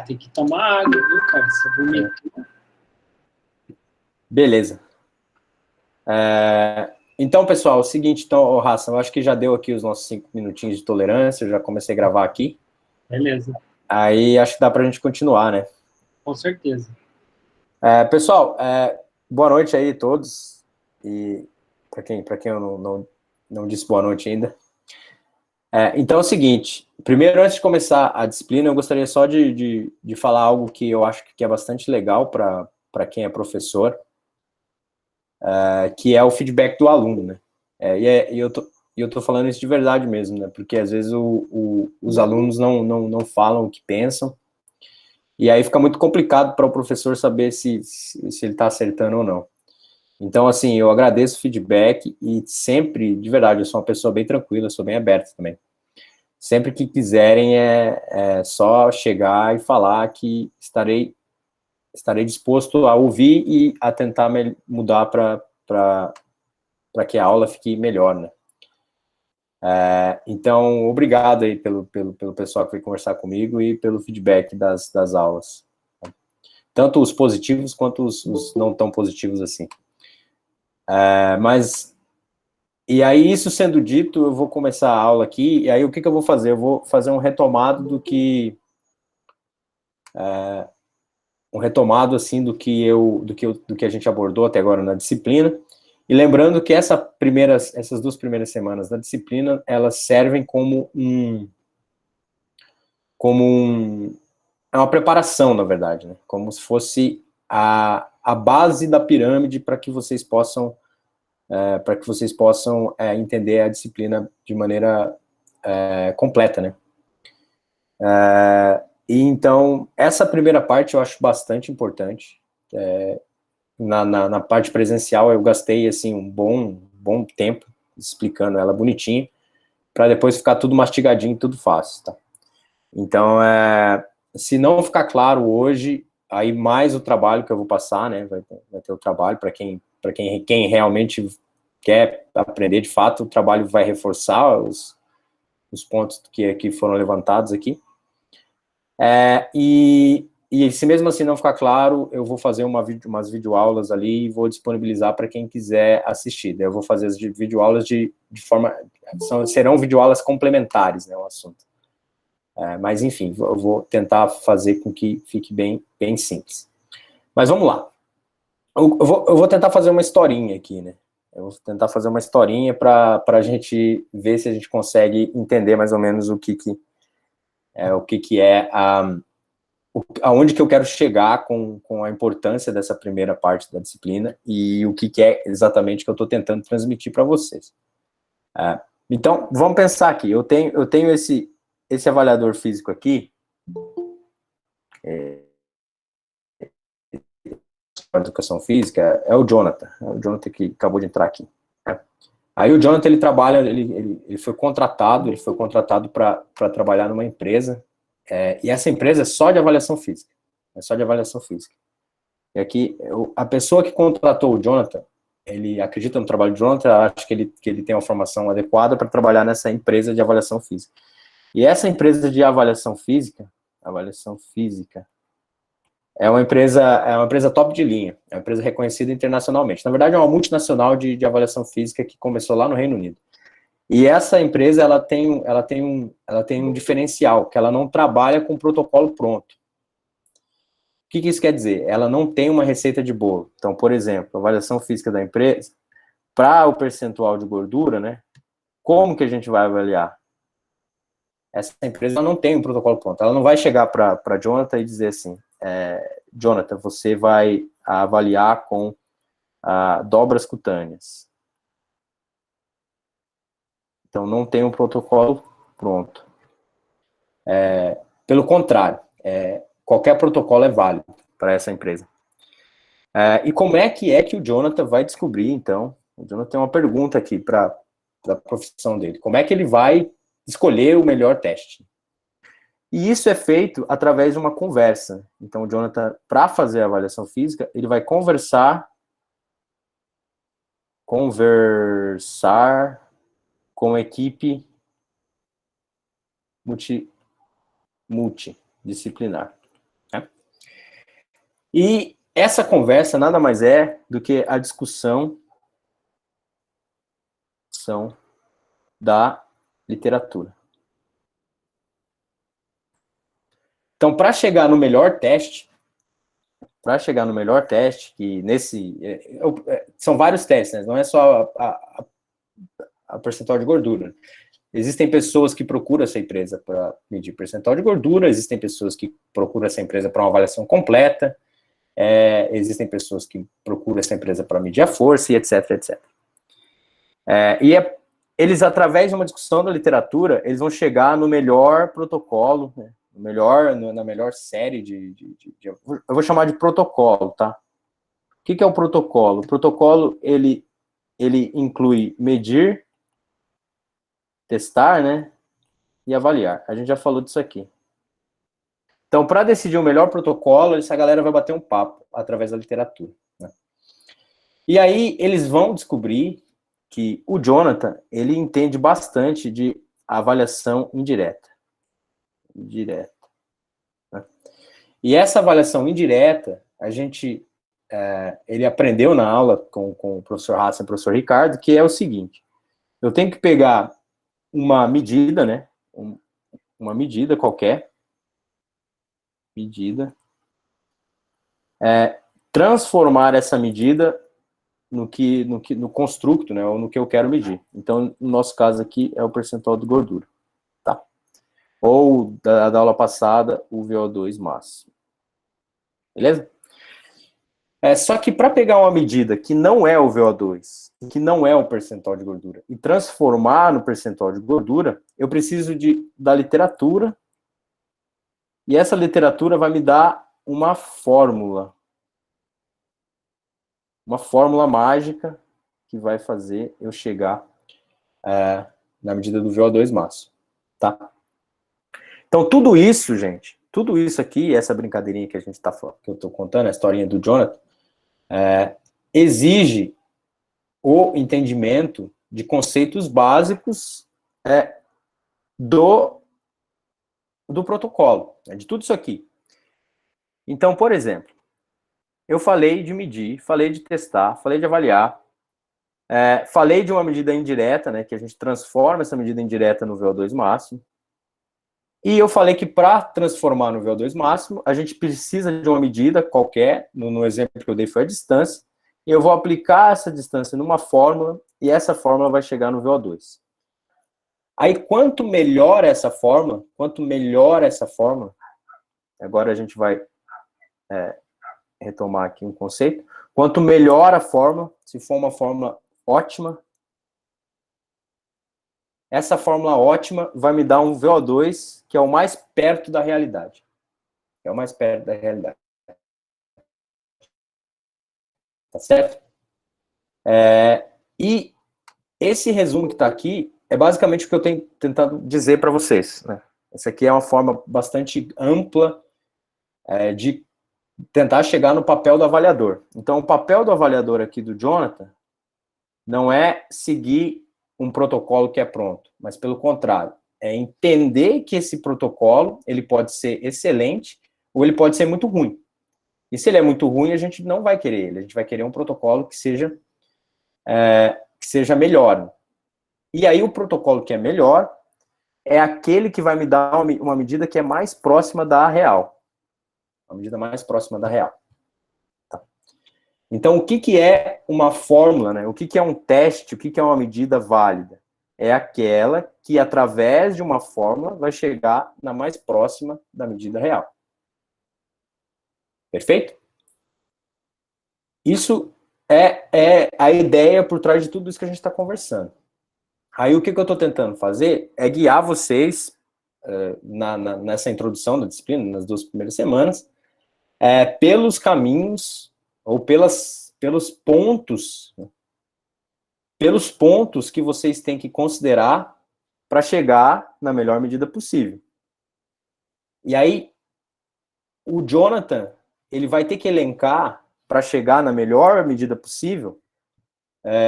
Tem que tomar água, viu, cara? Você vomitou. Beleza. Então, pessoal, é o seguinte, então, Raça, eu acho que já deu aqui os nossos 5 minutinhos de tolerância, eu já comecei a gravar aqui. Beleza. Aí acho que dá pra gente continuar, né? Com certeza. Pessoal, boa noite aí a todos. E para quem eu não disse boa noite ainda. Então é o seguinte, primeiro, antes de começar a disciplina, eu gostaria só de falar algo que eu acho que é bastante legal para quem é professor, que é o feedback do aluno, né? E eu tô falando isso de verdade mesmo, né? Porque às vezes os alunos não falam o que pensam, e aí fica muito complicado para o professor saber se ele está acertando ou não. Então, assim, eu agradeço o feedback e sempre, de verdade, eu sou uma pessoa bem tranquila, sou bem aberto também. Sempre que quiserem, é só chegar e falar que estarei disposto a ouvir e a tentar mudar para que a aula fique melhor, né? Então, obrigado aí pelo pessoal que veio conversar comigo e pelo feedback das aulas. Tanto os positivos quanto os não tão positivos assim. E aí, isso sendo dito, eu vou começar a aula aqui, e aí o que eu vou fazer? Eu vou fazer um retomado assim, do que a gente abordou até agora na disciplina, e lembrando que essas 2 primeiras semanas da disciplina, elas servem como é uma preparação, na verdade, né? Como se fosse a base da pirâmide para que vocês possam entender a disciplina de maneira completa, né? E então, essa primeira parte eu acho bastante importante. Na parte presencial, eu gastei, assim, um bom tempo explicando ela bonitinho, para depois ficar tudo mastigadinho, tudo fácil, tá? Então, se não ficar claro hoje, aí mais o trabalho que eu vou passar, né? Vai ter o trabalho para quem realmente quer aprender de fato, o trabalho vai reforçar os pontos que foram levantados aqui. E se mesmo assim não ficar claro, eu vou fazer umas videoaulas ali e vou disponibilizar para quem quiser assistir. Daí eu vou fazer as videoaulas de forma... serão videoaulas complementares, né, o assunto. Mas, enfim, eu vou tentar fazer com que fique bem simples. Mas vamos lá. Eu vou tentar fazer uma historinha aqui, né? Eu vou tentar fazer uma historinha para a gente ver se a gente consegue entender mais ou menos o que é aonde que eu quero chegar com a importância dessa primeira parte da disciplina e o que é exatamente que eu estou tentando transmitir para vocês. Então, vamos pensar aqui. Eu tenho esse avaliador físico aqui, educação física, é o Jonathan que acabou de entrar aqui. Aí o Jonathan, ele trabalha, ele foi contratado para trabalhar numa empresa, e essa empresa é só de avaliação física. E aqui, a pessoa que contratou o Jonathan, ele acredita no trabalho do Jonathan, acha que ele tem uma formação adequada para trabalhar nessa empresa de avaliação física. E essa empresa de avaliação física, é uma empresa top de linha, é uma empresa reconhecida internacionalmente. Na verdade, é uma multinacional de avaliação física que começou lá no Reino Unido. E essa empresa, ela tem um diferencial, que ela não trabalha com protocolo pronto. O que isso quer dizer? Ela não tem uma receita de bolo. Então, por exemplo, a avaliação física da empresa, para o percentual de gordura, né? Como que a gente vai avaliar? Essa empresa não tem um protocolo pronto. Ela não vai chegar para Jonathan e dizer assim, Jonathan, você vai avaliar com dobras cutâneas. Então, não tem um protocolo pronto. Pelo contrário, qualquer protocolo é válido para essa empresa. E como é que o Jonathan vai descobrir, então? O Jonathan tem uma pergunta aqui para a profissão dele. Como é que ele vai escolher o melhor teste? E isso é feito através de uma conversa. Então, o Jonathan, para fazer a avaliação física, ele vai conversar com a equipe multidisciplinar. E essa conversa nada mais é do que a discussão da literatura. Então, para chegar no melhor teste, que são vários testes, né? Não é só a percentual de gordura. Existem pessoas que procuram essa empresa para medir percentual de gordura, existem pessoas que procuram essa empresa para uma avaliação completa, existem pessoas que procuram essa empresa para medir a força, e etc, etc. Eles, através de uma discussão da literatura, eles vão chegar no melhor protocolo, né? Na melhor série eu vou chamar de protocolo, tá? O que é o protocolo? O protocolo, ele inclui medir, testar, né? E avaliar. A gente já falou disso aqui. Então, para decidir o melhor protocolo, essa galera vai bater um papo através da literatura, né? E aí, eles vão descobrir que o Jonathan, ele entende bastante de avaliação indireta. Né? E essa avaliação indireta, ele aprendeu na aula com o professor Hassan e o professor Ricardo, que é o seguinte: eu tenho que pegar uma medida, né? Uma medida qualquer, transformar essa medida no construto, né? Ou no que eu quero medir. Então, no nosso caso aqui, é o percentual de gordura, tá? Ou da aula passada, o VO2 máximo. Beleza? Só que para pegar uma medida que não é o VO2, que não é o percentual de gordura, e transformar no percentual de gordura, eu preciso da literatura, e essa literatura vai me dar uma fórmula mágica que vai fazer eu chegar na medida do VO2 máximo, tá? Então, tudo isso, gente, tudo isso aqui, essa brincadeirinha que eu estou contando, a historinha do Jonathan, exige o entendimento de conceitos básicos do protocolo, de tudo isso aqui. Então, por exemplo, eu falei de medir, falei de testar, falei de avaliar, falei de uma medida indireta, né, que a gente transforma essa medida indireta no VO2 máximo, e eu falei que para transformar no VO2 máximo, a gente precisa de uma medida qualquer, no exemplo que eu dei foi a distância, e eu vou aplicar essa distância numa fórmula, e essa fórmula vai chegar no VO2. Aí, quanto melhor essa fórmula, agora a gente vai retomar aqui um conceito, quanto melhor a fórmula, se for uma fórmula ótima, essa fórmula ótima vai me dar um VO2 que é o mais perto da realidade. Tá certo? E esse resumo que está aqui é basicamente o que eu tenho tentado dizer para vocês, né? Essa aqui é uma forma bastante ampla de tentar chegar no papel do avaliador. Então, o papel do avaliador aqui do Jonathan não é seguir um protocolo que é pronto, mas pelo contrário, é entender que esse protocolo ele pode ser excelente ou ele pode ser muito ruim. E se ele é muito ruim, a gente não vai querer ele, a gente vai querer um protocolo que seja melhor. E aí o protocolo que é melhor é aquele que vai me dar uma medida que é mais próxima da real. Uma medida mais próxima da real. Tá? Então, o que é uma fórmula, né? O que é um teste, o que é uma medida válida? É aquela que, através de uma fórmula, vai chegar na mais próxima da medida real. Perfeito? Isso é a ideia por trás de tudo isso que a gente está conversando. Aí o que eu estou tentando fazer é guiar vocês nessa introdução da disciplina, nas 2 primeiras semanas, pelos caminhos ou pelos pontos que vocês têm que considerar para chegar na melhor medida possível. E aí, o Jonathan, ele vai ter que elencar, para chegar na melhor medida possível,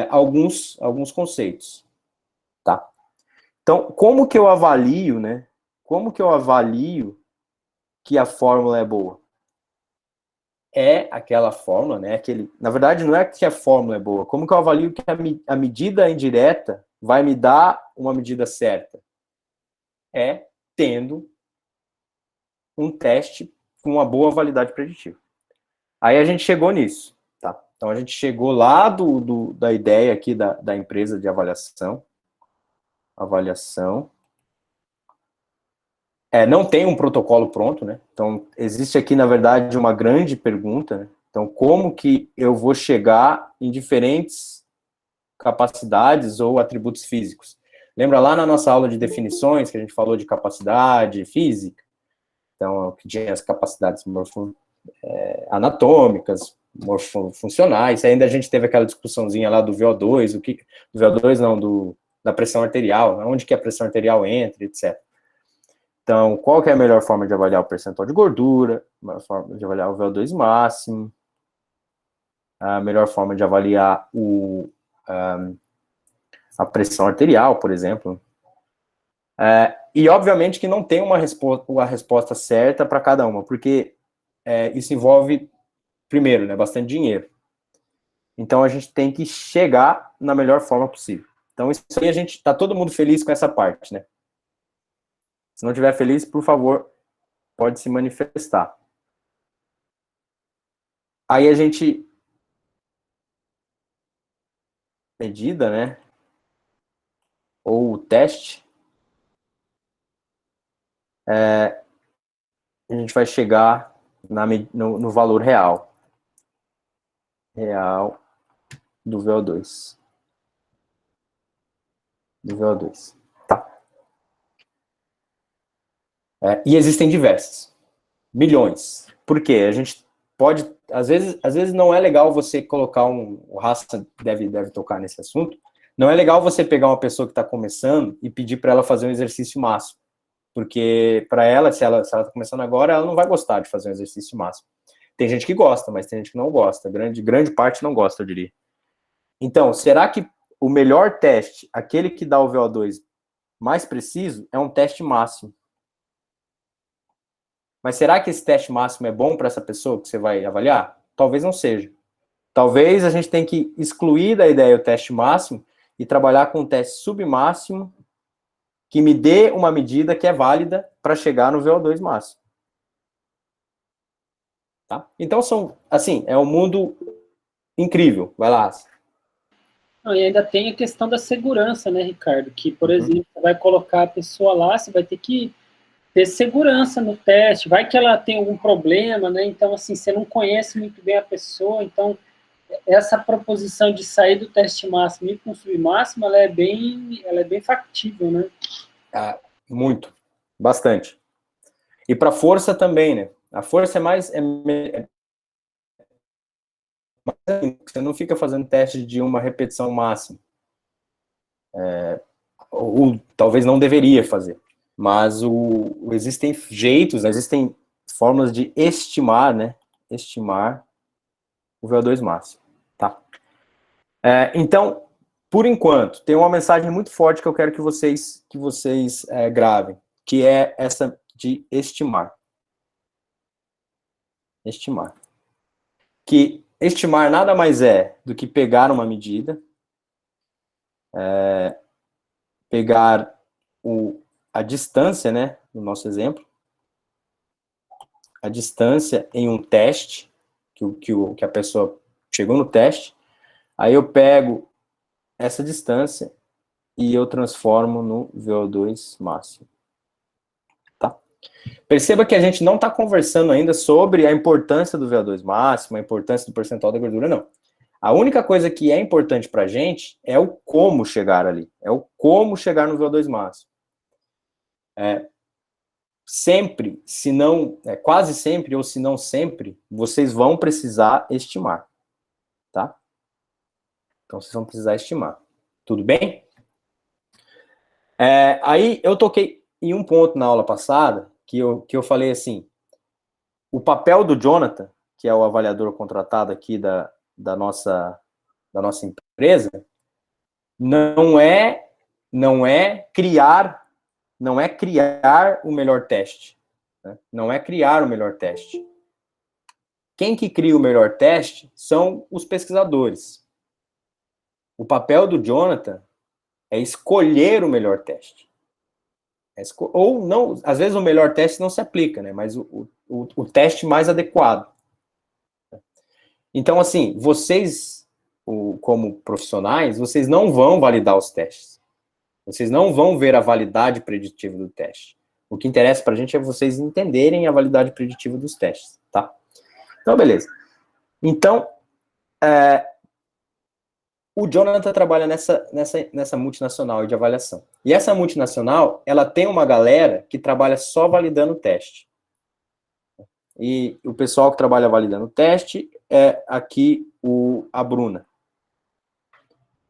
alguns conceitos. Tá? Então, como que eu avalio, né? Como que eu avalio que a fórmula é boa? é aquela fórmula, né? Na verdade, não é que a fórmula é boa. Como que eu avalio que a medida indireta vai me dar uma medida certa? É tendo um teste com uma boa validade preditiva. Aí a gente chegou nisso, tá? Então a gente chegou lá da ideia aqui da empresa de avaliação. Não tem um protocolo pronto, né? Então existe aqui, na verdade, uma grande pergunta, né? Então, como que eu vou chegar em diferentes capacidades ou atributos físicos? Lembra lá na nossa aula de definições que a gente falou de capacidade física? Então, que tinha as capacidades anatômicas, morfofuncionais. Ainda a gente teve aquela discussãozinha lá do VO2, do VO2 não, da pressão arterial, onde que a pressão arterial entra, etc. Então, qual que é a melhor forma de avaliar o percentual de gordura, a melhor forma de avaliar o VO2 máximo, a melhor forma de avaliar a pressão arterial, por exemplo. E, obviamente, que não tem uma resposta certa para cada uma, porque isso envolve, primeiro, né, bastante dinheiro. Então, a gente tem que chegar na melhor forma possível. Então, isso aí tá todo mundo feliz com essa parte, né? Se não estiver feliz, por favor, pode se manifestar. Aí a gente medida, né? Ou o teste, a gente vai chegar no valor real do VO2. Tá. E existem diversas. Milhões. Por quê? A gente pode, às vezes não é legal você colocar o Raça deve tocar nesse assunto, não é legal você pegar uma pessoa que está começando e pedir para ela fazer um exercício máximo, porque para ela, se ela está começando agora, ela não vai gostar de fazer um exercício máximo. Tem gente que gosta, mas tem gente que não gosta, grande parte não gosta, eu diria. Então, será que o melhor teste, aquele que dá o VO2 mais preciso, é um teste máximo? Mas será que esse teste máximo é bom para essa pessoa que você vai avaliar? Talvez não seja. Talvez a gente tenha que excluir da ideia o teste máximo e trabalhar com um teste submáximo que me dê uma medida que é válida para chegar no VO2 máximo. Tá? Então, é um mundo incrível. Vai lá. Não, e ainda tem a questão da segurança, né, Ricardo? Que, por exemplo, você vai colocar a pessoa lá, você vai ter que ter segurança no teste, vai que ela tem algum problema, né? Então, assim, você não conhece muito bem a pessoa, então essa proposição de sair do teste máximo e ir para o submáximo, ela é bem factível, né? Muito, bastante. E para força também, né? A força é mais você não fica fazendo teste de uma repetição máxima. Ou talvez não deveria fazer. Mas existem jeitos, existem formas de estimar, né? Estimar o VO2 máximo, tá? Então, por enquanto, tem uma mensagem muito forte que eu quero que vocês gravem, que é essa de estimar. Estimar. Que estimar nada mais é do que pegar uma medida, pegar a distância, né, no nosso exemplo, a distância em um teste, que a pessoa chegou no teste, aí eu pego essa distância e eu transformo no VO2 máximo. Tá? Perceba que a gente não está conversando ainda sobre a importância do VO2 máximo, a importância do percentual da gordura, não. A única coisa que é importante para a gente é o como chegar ali, é o como chegar no VO2 máximo. Sempre, se não, quase sempre, ou se não sempre, vocês vão precisar estimar, tá? Então, vocês vão precisar estimar. Tudo bem? Aí, eu toquei em um ponto na aula passada, que eu falei assim, o papel do Jonathan, que é o avaliador contratado aqui da nossa empresa, não é criar o melhor teste. Né? Não é criar o melhor teste. quem que cria o melhor teste são os pesquisadores. O papel do Jonathan é escolher o melhor teste. Ou não, às vezes o melhor teste não se aplica, né? Mas o teste mais adequado. Então, assim, vocês, como profissionais, vocês não vão validar os testes. Vocês não vão ver a validade preditiva do teste. O que interessa para a gente é vocês entenderem a validade preditiva dos testes, tá? Então, beleza. Então, o Jonathan trabalha nessa multinacional de avaliação. E essa multinacional, ela tem uma galera que trabalha só validando o teste. E o pessoal que trabalha validando o teste é aqui a Bruna.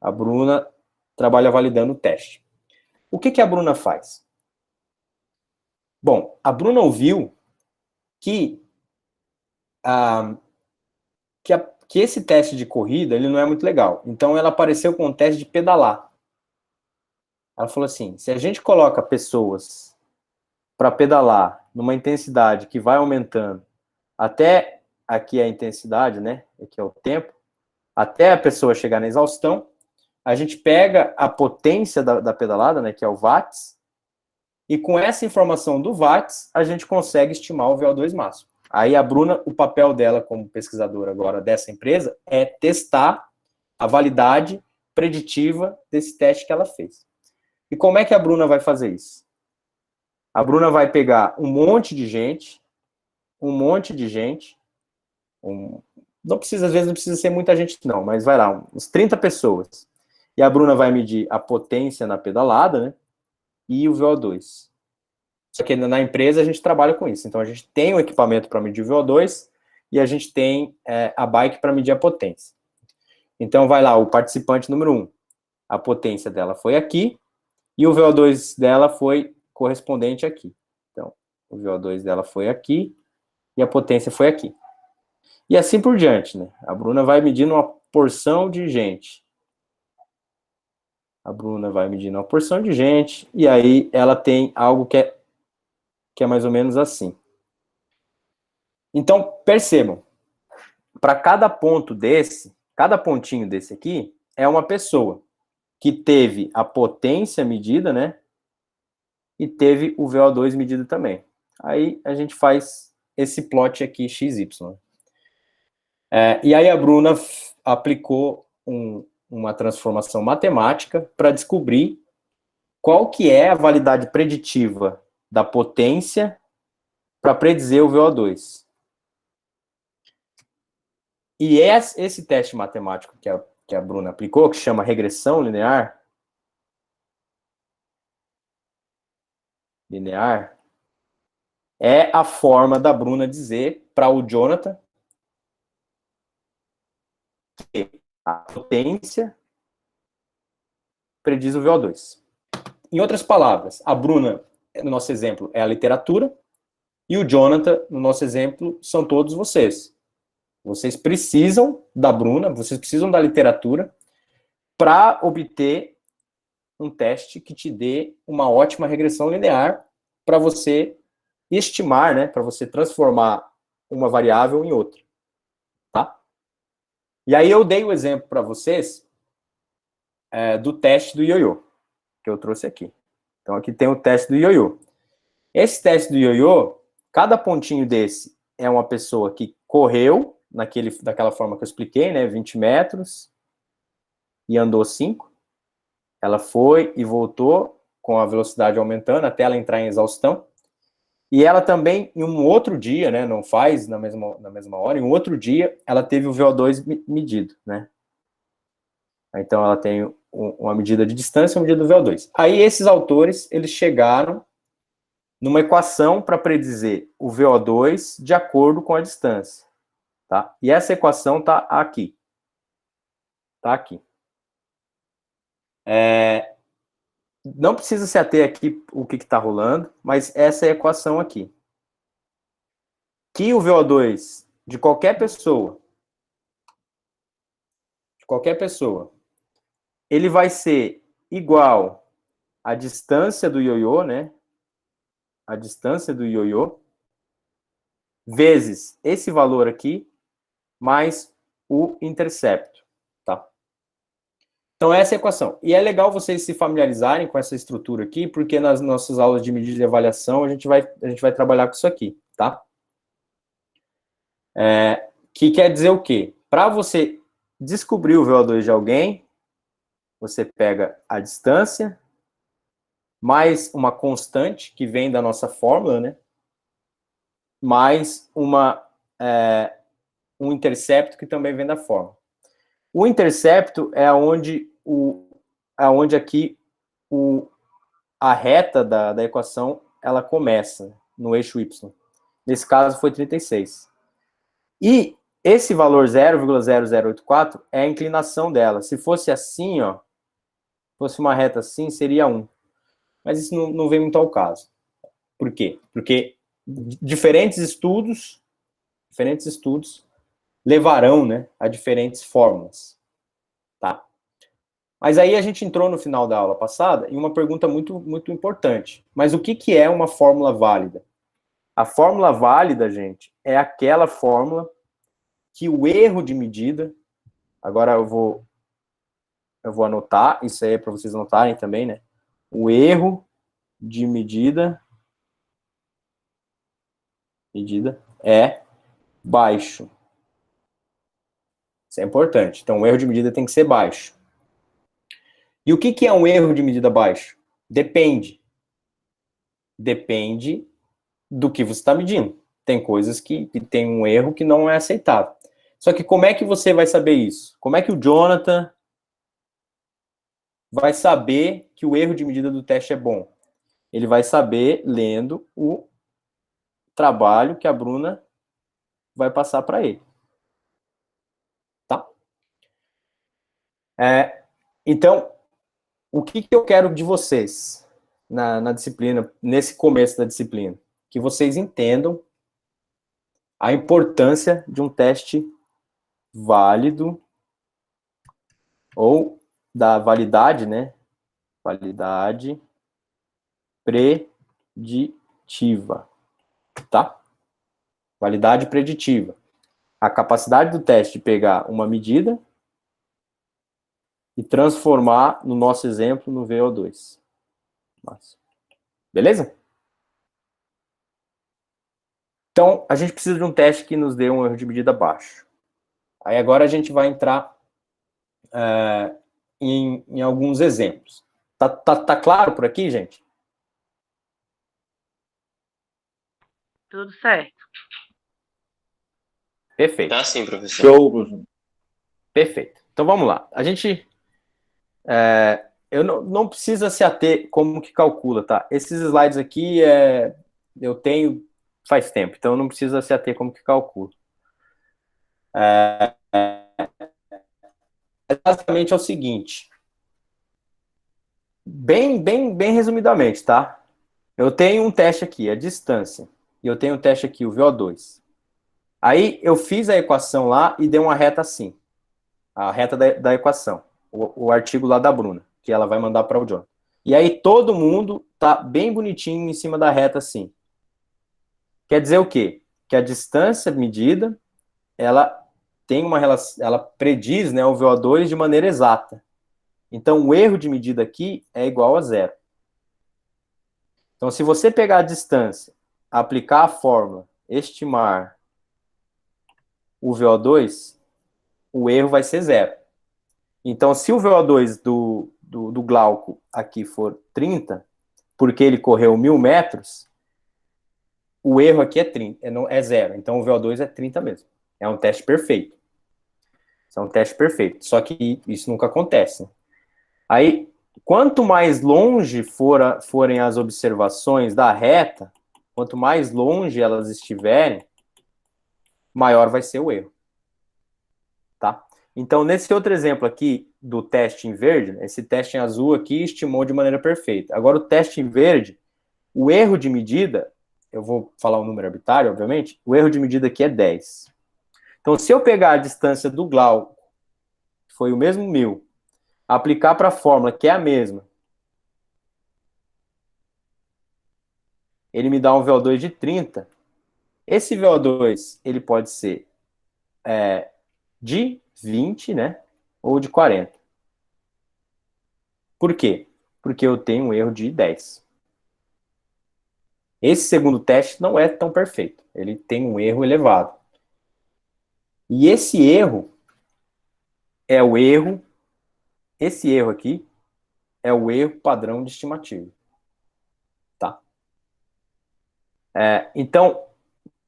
A Bruna trabalha validando o teste. O que a Bruna faz? Bom, a Bruna ouviu que esse teste de corrida ele não é muito legal. Então, ela apareceu com um teste de pedalar. Ela falou assim, se a gente coloca pessoas para pedalar numa intensidade que vai aumentando até aqui a intensidade, né? Aqui é o tempo, até a pessoa chegar na exaustão, a gente pega a potência da pedalada, né? Que é o watts, e com essa informação do watts, a gente consegue estimar o VO2 máximo. Aí a Bruna, o papel dela como pesquisadora agora dessa empresa é testar a validade preditiva desse teste que ela fez. E como é que a Bruna vai fazer isso? A Bruna vai pegar um monte de gente, não precisa, às vezes não precisa ser muita gente não, mas vai lá, uns 30 pessoas. E a Bruna vai medir a potência na pedalada, né? E o VO2. Só que na empresa a gente trabalha com isso. Então a gente tem um equipamento para medir o VO2 e a gente tem a bike para medir a potência. Então vai lá, o participante número 1. A potência dela foi aqui e o VO2 dela foi correspondente aqui. Então, o VO2 dela foi aqui e a potência foi aqui. E assim por diante, né? A Bruna vai medindo uma porção de gente. A Bruna vai medindo uma porção de gente e aí ela tem algo que é mais ou menos assim. Então, percebam, para cada ponto desse, cada pontinho desse aqui, é uma pessoa que teve a potência medida, né? E teve o VO2 medido também. Aí a gente faz esse plot aqui, XY. E aí a Bruna aplicou uma transformação matemática para descobrir qual que é a validade preditiva da potência para predizer o VO2. E esse teste matemático que a Bruna aplicou, que chama regressão linear, é a forma da Bruna dizer para o Jonathan que a potência prediz o VO2. Em outras palavras, a Bruna, no nosso exemplo, é a literatura, e o Jonathan, no nosso exemplo, são todos vocês. Vocês precisam da Bruna, vocês precisam da literatura para obter um teste que te dê uma ótima regressão linear para você estimar, né, para você transformar uma variável em outra, tá? E aí eu dei o exemplo para vocês do teste do ioiô, que eu trouxe aqui. Então aqui tem o teste do ioiô. Esse teste do ioiô, cada pontinho desse é uma pessoa que correu daquela forma que eu expliquei, né, 20 metros, e andou 5. Ela foi e voltou com a velocidade aumentando até ela entrar em exaustão. E ela também, em um outro dia, né, não faz na mesma hora, em um outro dia, ela teve o VO2 medido, né? Então, ela tem uma medida de distância e uma medida do VO2. Aí, esses autores, eles chegaram numa equação para predizer o VO2 de acordo com a distância, tá? E essa equação está aqui. Está aqui. Não precisa se ater aqui o que está rolando, mas essa é a equação aqui. Que o VO2 de qualquer pessoa, ele vai ser igual à distância do ioiô, né? A distância do ioiô, vezes esse valor aqui, mais o intercepto, tá? Então, essa é a equação. E é legal vocês se familiarizarem com essa estrutura aqui, porque nas nossas aulas de medida de avaliação a gente vai trabalhar com isso aqui, tá? Que quer dizer o quê? Para você descobrir o VO2 de alguém, você pega a distância, mais uma constante, que vem da nossa fórmula, né? Mais um intercepto, que também vem da fórmula. O intercepto é onde aqui a reta da equação ela começa no eixo Y. Nesse caso foi 36. E esse valor 0,0084 é a inclinação dela. Se fosse assim, ó, fosse uma reta assim, seria 1. Mas isso não vem muito ao caso. Por quê? Porque diferentes estudos levarão, né, a diferentes fórmulas. Tá? Mas aí a gente entrou no final da aula passada em uma pergunta muito, muito importante. Mas o que é uma fórmula válida? A fórmula válida, gente, é aquela fórmula que o erro de medida... Agora eu vou anotar, isso aí é para vocês anotarem também, né? O erro de medida é baixo. Isso é importante. Então, o erro de medida tem que ser baixo. E o que é um erro de medida baixo? Depende. Depende do que você está medindo. Tem coisas que tem um erro que não é aceitável. Só que como é que você vai saber isso? Como é que o Jonathan vai saber que o erro de medida do teste é bom? Ele vai saber lendo o trabalho que a Bruna vai passar para ele. Tá? Então, o que eu quero de vocês na disciplina, nesse começo da disciplina? Que vocês entendam a importância de um teste válido ou da validade, né? Validade preditiva, tá? Validade preditiva. A capacidade do teste de pegar uma medida e transformar, no nosso exemplo, no VO2. Beleza? Então, a gente precisa de um teste que nos dê um erro de medida baixo. Aí agora a gente vai entrar em alguns exemplos. Tá claro por aqui, gente? Tudo certo. Perfeito. Tá sim, professor. Show. Perfeito. Então vamos lá. A gente... eu não precisa se ater como que calcula, tá? Esses slides aqui eu tenho faz tempo, então não precisa se ater como que calcula. Basicamente é o seguinte, bem resumidamente, tá? Eu tenho um teste aqui, a distância, e eu tenho um teste aqui, o VO2. Aí eu fiz a equação lá e dei uma reta assim, a reta da equação, o artigo lá da Bruna, que ela vai mandar para o John. E aí todo mundo tá bem bonitinho em cima da reta assim. Quer dizer o quê? Que a distância medida, ela tem uma relação, ela prediz, né, o VO2 de maneira exata. Então, o erro de medida aqui é igual a zero. Então, se você pegar a distância, aplicar a fórmula, estimar o VO2, o erro vai ser zero. Então, se o VO2 do Glauco aqui for 30, porque ele correu 1.000 metros, o erro aqui é 30, é zero. Então, o VO2 é 30 mesmo. É um teste perfeito. Isso é um teste perfeito. Só que isso nunca acontece. Aí, quanto mais longe forem as observações da reta, quanto mais longe elas estiverem, maior vai ser o erro. Tá? Então, nesse outro exemplo aqui do teste em verde, esse teste em azul aqui estimou de maneira perfeita. Agora, o teste em verde, o erro de medida, eu vou falar um número arbitrário, obviamente, o erro de medida aqui é 10. Então, se eu pegar a distância do Glauco, que foi o mesmo 1.000, aplicar para a fórmula, que é a mesma, ele me dá um VO2 de 30. Esse VO2, ele pode ser de 20, né? Ou de 40. Por quê? Porque eu tenho um erro de 10. Esse segundo teste não é tão perfeito. Ele tem um erro elevado. E esse erro é o erro, esse erro aqui é o erro padrão de estimativa. Tá? Então,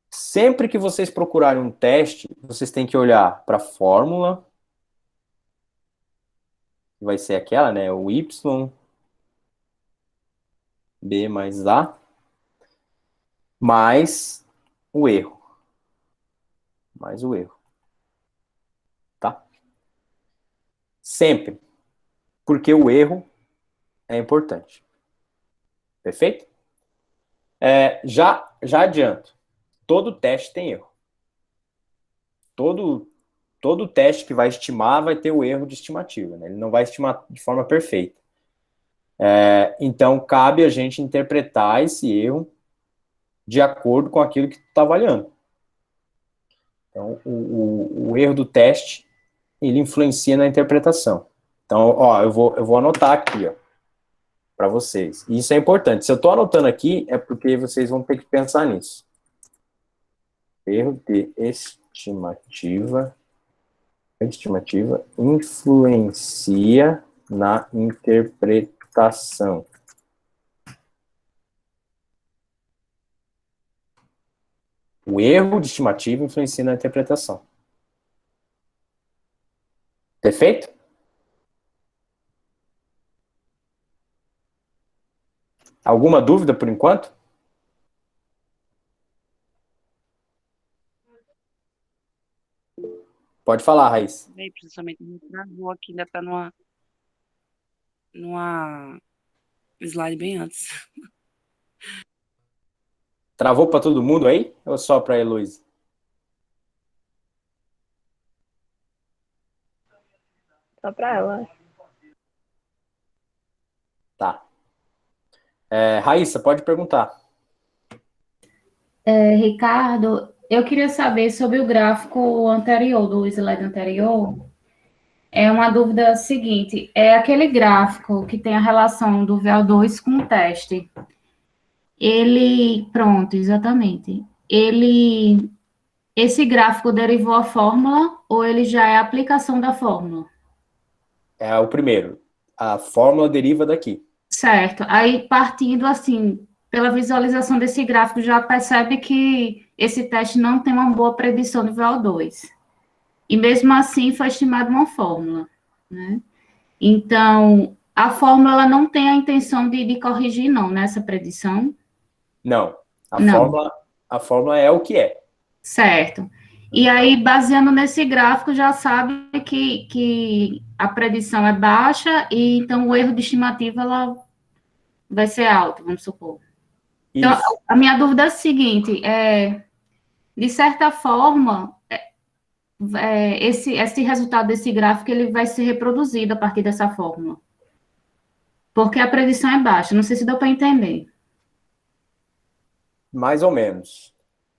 sempre que vocês procurarem um teste, vocês têm que olhar para a fórmula, que vai ser aquela, né? O y, b mais a, mais o erro. Mais o erro. Tá? Sempre. Porque o erro é importante. Perfeito? Já adianto. Todo teste tem erro. Todo teste que vai estimar vai ter o erro de estimativa, né? Ele não vai estimar de forma perfeita. Então, cabe a gente interpretar esse erro de acordo com aquilo que tu está avaliando. Então, o erro do teste, ele influencia na interpretação. Então, ó, eu vou anotar aqui, ó, para vocês. E isso é importante. Se eu estou anotando aqui, é porque vocês vão ter que pensar nisso. Erro de estimativa influencia na interpretação. O erro de estimativa influencia na interpretação. Perfeito? Alguma dúvida por enquanto? Pode falar, Raíssa. Principalmente me travou aqui, ainda tá numa slide bem antes. Travou para todo mundo aí? Ou só para a Heloísa? Só para ela. Tá. Raíssa, pode perguntar. Ricardo, eu queria saber sobre o gráfico anterior, do slide anterior. É uma dúvida seguinte: é aquele gráfico que tem a relação do VO2 com o teste. Pronto, exatamente. Esse gráfico derivou a fórmula ou ele já é a aplicação da fórmula? É o primeiro. A fórmula deriva daqui. Certo. Aí, partindo assim, pela visualização desse gráfico, já percebe que esse teste não tem uma boa predição de VO2. E mesmo assim foi estimada uma fórmula, né? Então, a fórmula ela não tem a intenção de corrigir, não, nessa predição? Não. Não. A fórmula é o que é. Certo. E aí, baseando nesse gráfico, já sabe que a predição é baixa e então o erro de estimativa ela vai ser alto, vamos supor. Então, Isso. a minha dúvida é a seguinte, de certa forma, esse resultado desse gráfico ele vai ser reproduzido a partir dessa fórmula. Porque a predição é baixa, não sei se deu para entender. Mais ou menos.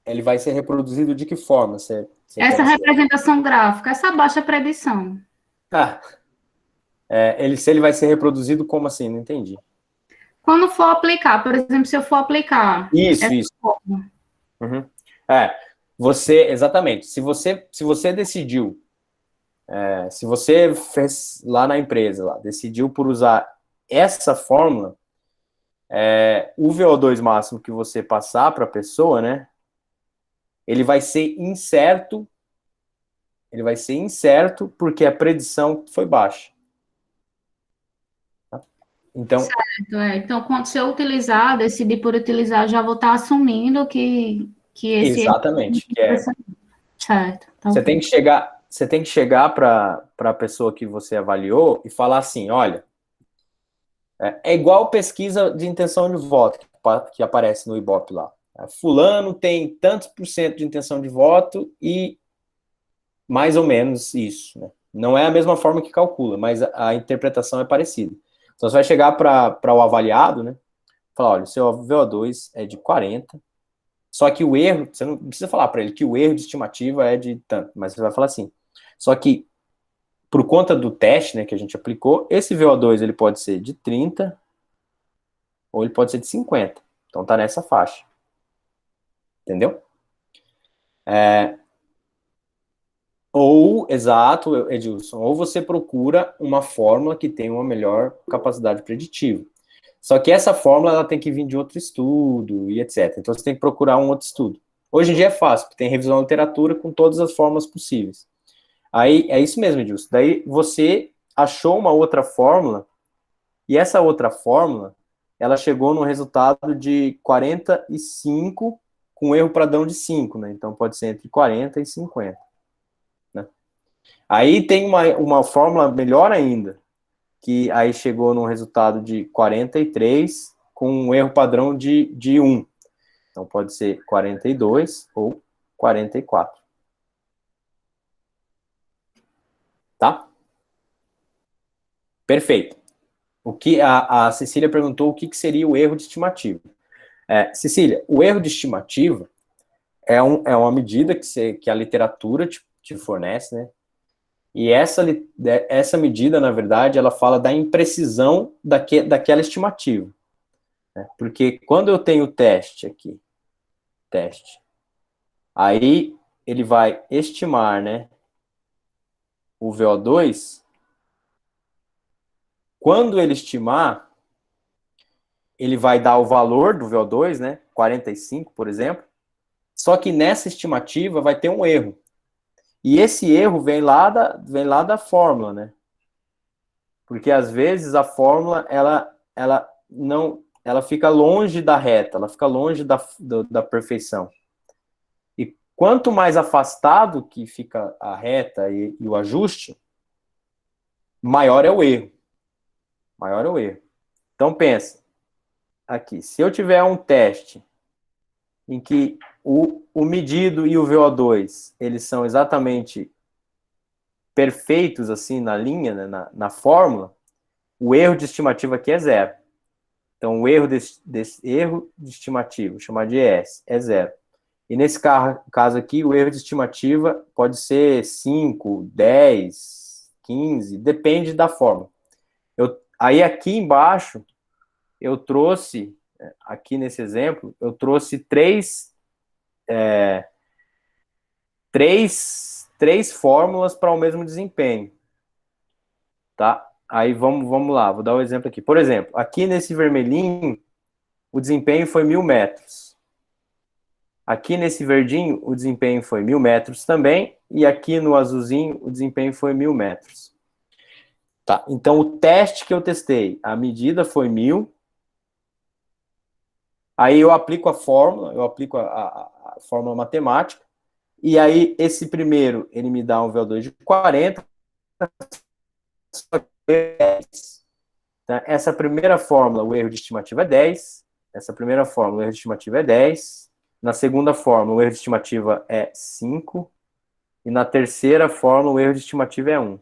Ele vai ser reproduzido de que forma? Você Essa representação gráfica, essa baixa predição. Se ele vai ser reproduzido, como assim? Não entendi. Quando for aplicar, por exemplo, se eu for aplicar... Isso. Forma. Uhum. Exatamente. Se você decidiu, se você fez lá na empresa, decidiu por usar essa fórmula, o VO2 máximo que você passar para a pessoa, né, ele vai ser incerto porque a predição foi baixa. Então, certo, Então, quando se eu utilizar, decidir por utilizar, já vou estar assumindo que esse... Exatamente. Certo. Tá você tem que chegar para a pessoa que você avaliou e falar assim, olha, é igual pesquisa de intenção de voto que aparece no Ibope lá. Fulano tem tantos % de intenção de voto e mais ou menos isso, né? Não é a mesma forma que calcula, mas a interpretação é parecida. Então, você vai chegar para o avaliado, né? Falar, olha, o seu VO2 é de 40 Só que o erro, você não precisa falar para ele que o erro de estimativa é de tanto, mas você vai falar assim. Só que, por conta do teste, né, que a gente aplicou, esse VO2 ele pode ser de 30 ou ele pode ser de 50. Então tá nessa faixa. Entendeu? Ou, exato, Edilson, ou você procura uma fórmula que tenha uma melhor capacidade preditiva. Só que essa fórmula ela tem que vir de outro estudo e etc. Então você tem que procurar um outro estudo. Hoje em dia é fácil, porque tem revisão da literatura com todas as fórmulas possíveis. Aí é isso mesmo, Edilson. Daí você achou uma outra fórmula, e essa outra fórmula, ela chegou no resultado de 45 com erro padrão de 5, né? Então pode ser entre 40 e 50. Né? Aí tem uma fórmula melhor ainda, que aí chegou num resultado de 43 com um erro padrão de 1. Então pode ser 42 ou 44. Tá? Perfeito. O que a Cecília perguntou o que seria o erro de estimativa. Cecília, o erro de estimativa é uma medida que a literatura te fornece, né? E essa medida, na verdade, ela fala da imprecisão daquela estimativa. Né? Porque quando eu tenho teste aqui, aí ele vai estimar, né, o VO2. Quando ele estimar, ele vai dar o valor do VO2, né, 45, por exemplo, só que nessa estimativa vai ter um erro. E esse erro vem lá da fórmula, né? Porque às vezes a fórmula ela fica longe da reta, ela fica longe da perfeição. E quanto mais afastado que fica a reta e o ajuste, maior é o erro. Maior é o erro. Então pensa, aqui, se eu tiver um teste em que o medido e o VO2, eles são exatamente perfeitos, assim, na linha, né, na fórmula, o erro de estimativa aqui é 0. Então, o erro desse erro de estimativa, chamar de ES, é 0. E nesse caso aqui, o erro de estimativa pode ser 5, 10, 15, depende da fórmula. Aí aqui embaixo, eu trouxe, aqui nesse exemplo, eu trouxe três fórmulas para o mesmo desempenho. Tá? Aí vamos lá, vou dar um exemplo aqui. Por exemplo, aqui nesse vermelhinho, o desempenho foi 1.000 metros. Aqui nesse verdinho, o desempenho foi 1.000 metros também. E aqui no azulzinho, o desempenho foi 1.000 metros. Tá? Então, o teste que eu testei, a medida foi 1.000. Aí eu aplico a fórmula, a fórmula matemática. E aí, esse primeiro, ele me dá um VO2 de 40. Essa primeira fórmula, o erro de estimativa é 10. Essa primeira fórmula, o erro de estimativa é 10. Na segunda fórmula, o erro de estimativa é 5. E na terceira fórmula, o erro de estimativa é 1.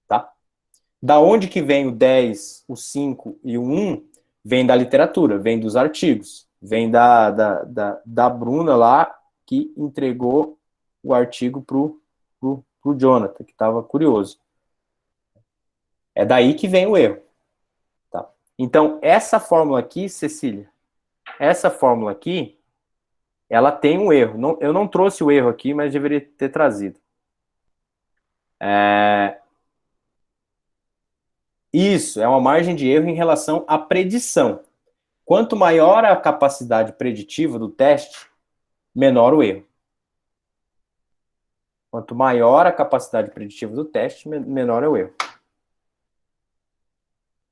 Tá? Da onde que vem o 10, o 5 e o 1? Vem da literatura, vem dos artigos. Vem da Bruna lá, que entregou o artigo pro Jonathan, que estava curioso. É daí que vem o erro. Tá? Então, essa fórmula aqui, Cecília, essa fórmula aqui, ela tem um erro. Eu não trouxe o erro aqui, mas deveria ter trazido. Isso, é uma margem de erro em relação à predição. Quanto maior a capacidade preditiva do teste, menor o erro. Quanto maior a capacidade preditiva do teste, menor é o erro.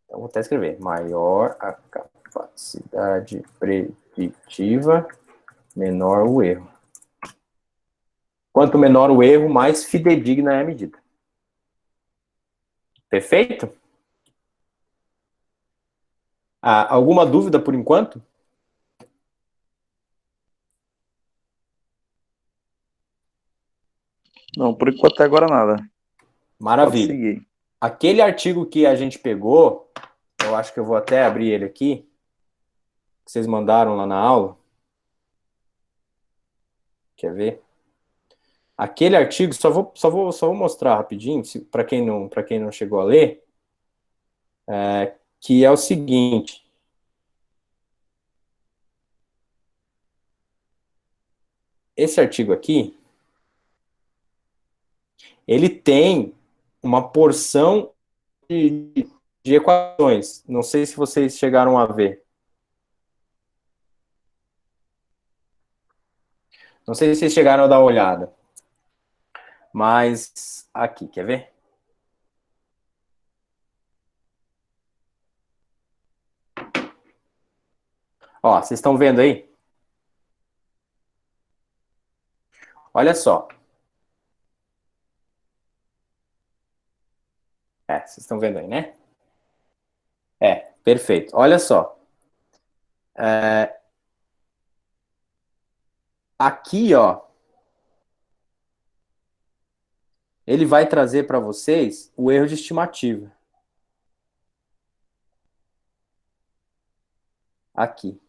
Então, vou até escrever. Maior a capacidade preditiva, menor o erro. Quanto menor o erro, mais fidedigna é a medida. Perfeito? Alguma dúvida por enquanto? Não, por enquanto até agora nada. Maravilha. Pode seguir. Aquele artigo que a gente pegou, eu acho que eu vou até abrir ele aqui, que vocês mandaram lá na aula. Quer ver? Aquele artigo, só vou mostrar rapidinho, para quem não chegou a ler, que é o seguinte. Esse artigo aqui, ele tem uma porção de equações. Não sei se vocês chegaram a ver. Não sei se vocês chegaram a dar uma olhada. Mas aqui, quer ver? Ó, vocês estão vendo aí? Olha só. Vocês estão vendo aí, né? Perfeito. Olha só. Aqui, ó, ele vai trazer para vocês o erro de estimativa. Aqui.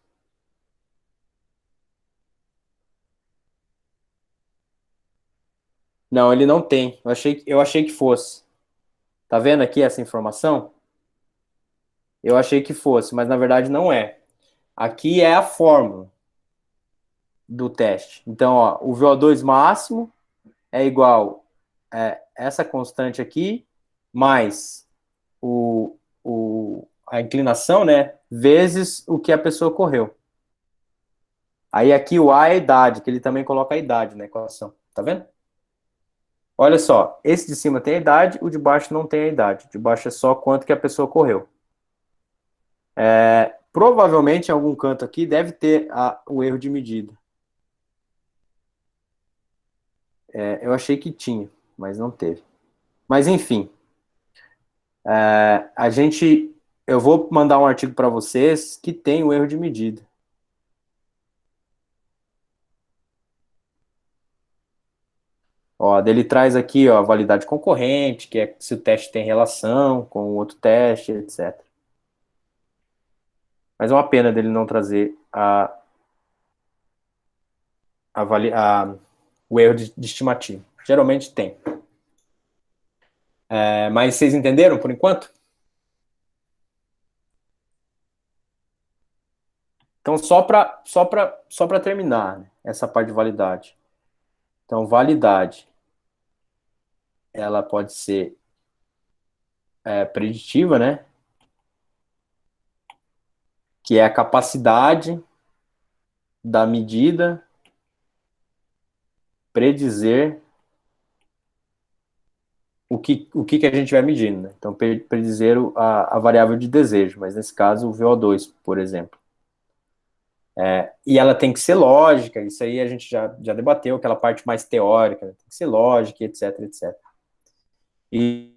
Não, ele não tem. Eu achei que fosse. Tá vendo aqui essa informação? Eu achei que fosse, mas na verdade não é. Aqui é a fórmula do teste. Então, ó, o VO2 máximo é igual essa constante aqui, mais a inclinação, né, vezes o que a pessoa correu. Aí aqui o A é a idade, que ele também coloca a idade na equação. Tá vendo? Olha só, esse de cima tem a idade, o de baixo não tem a idade. De baixo é só quanto que a pessoa correu. Provavelmente em algum canto aqui deve ter o erro de medida. Eu achei que tinha, mas não teve. Mas enfim, eu vou mandar um artigo para vocês que tem o erro de medida. Ó, ele traz aqui, ó, a validade concorrente, que é se o teste tem relação com o outro teste, etc. Mas é uma pena dele não trazer o erro de estimativa. Geralmente tem. Mas vocês entenderam por enquanto? Então, só para terminar, né, essa parte de validade. Então, validade, ela pode ser preditiva, né? Que é a capacidade da medida predizer o que a gente vai medindo, né? Então, predizer a variável de desejo, mas nesse caso o VO2, por exemplo. E ela tem que ser lógica, isso aí a gente já debateu, aquela parte mais teórica, né? Tem que ser lógica, etc, etc. E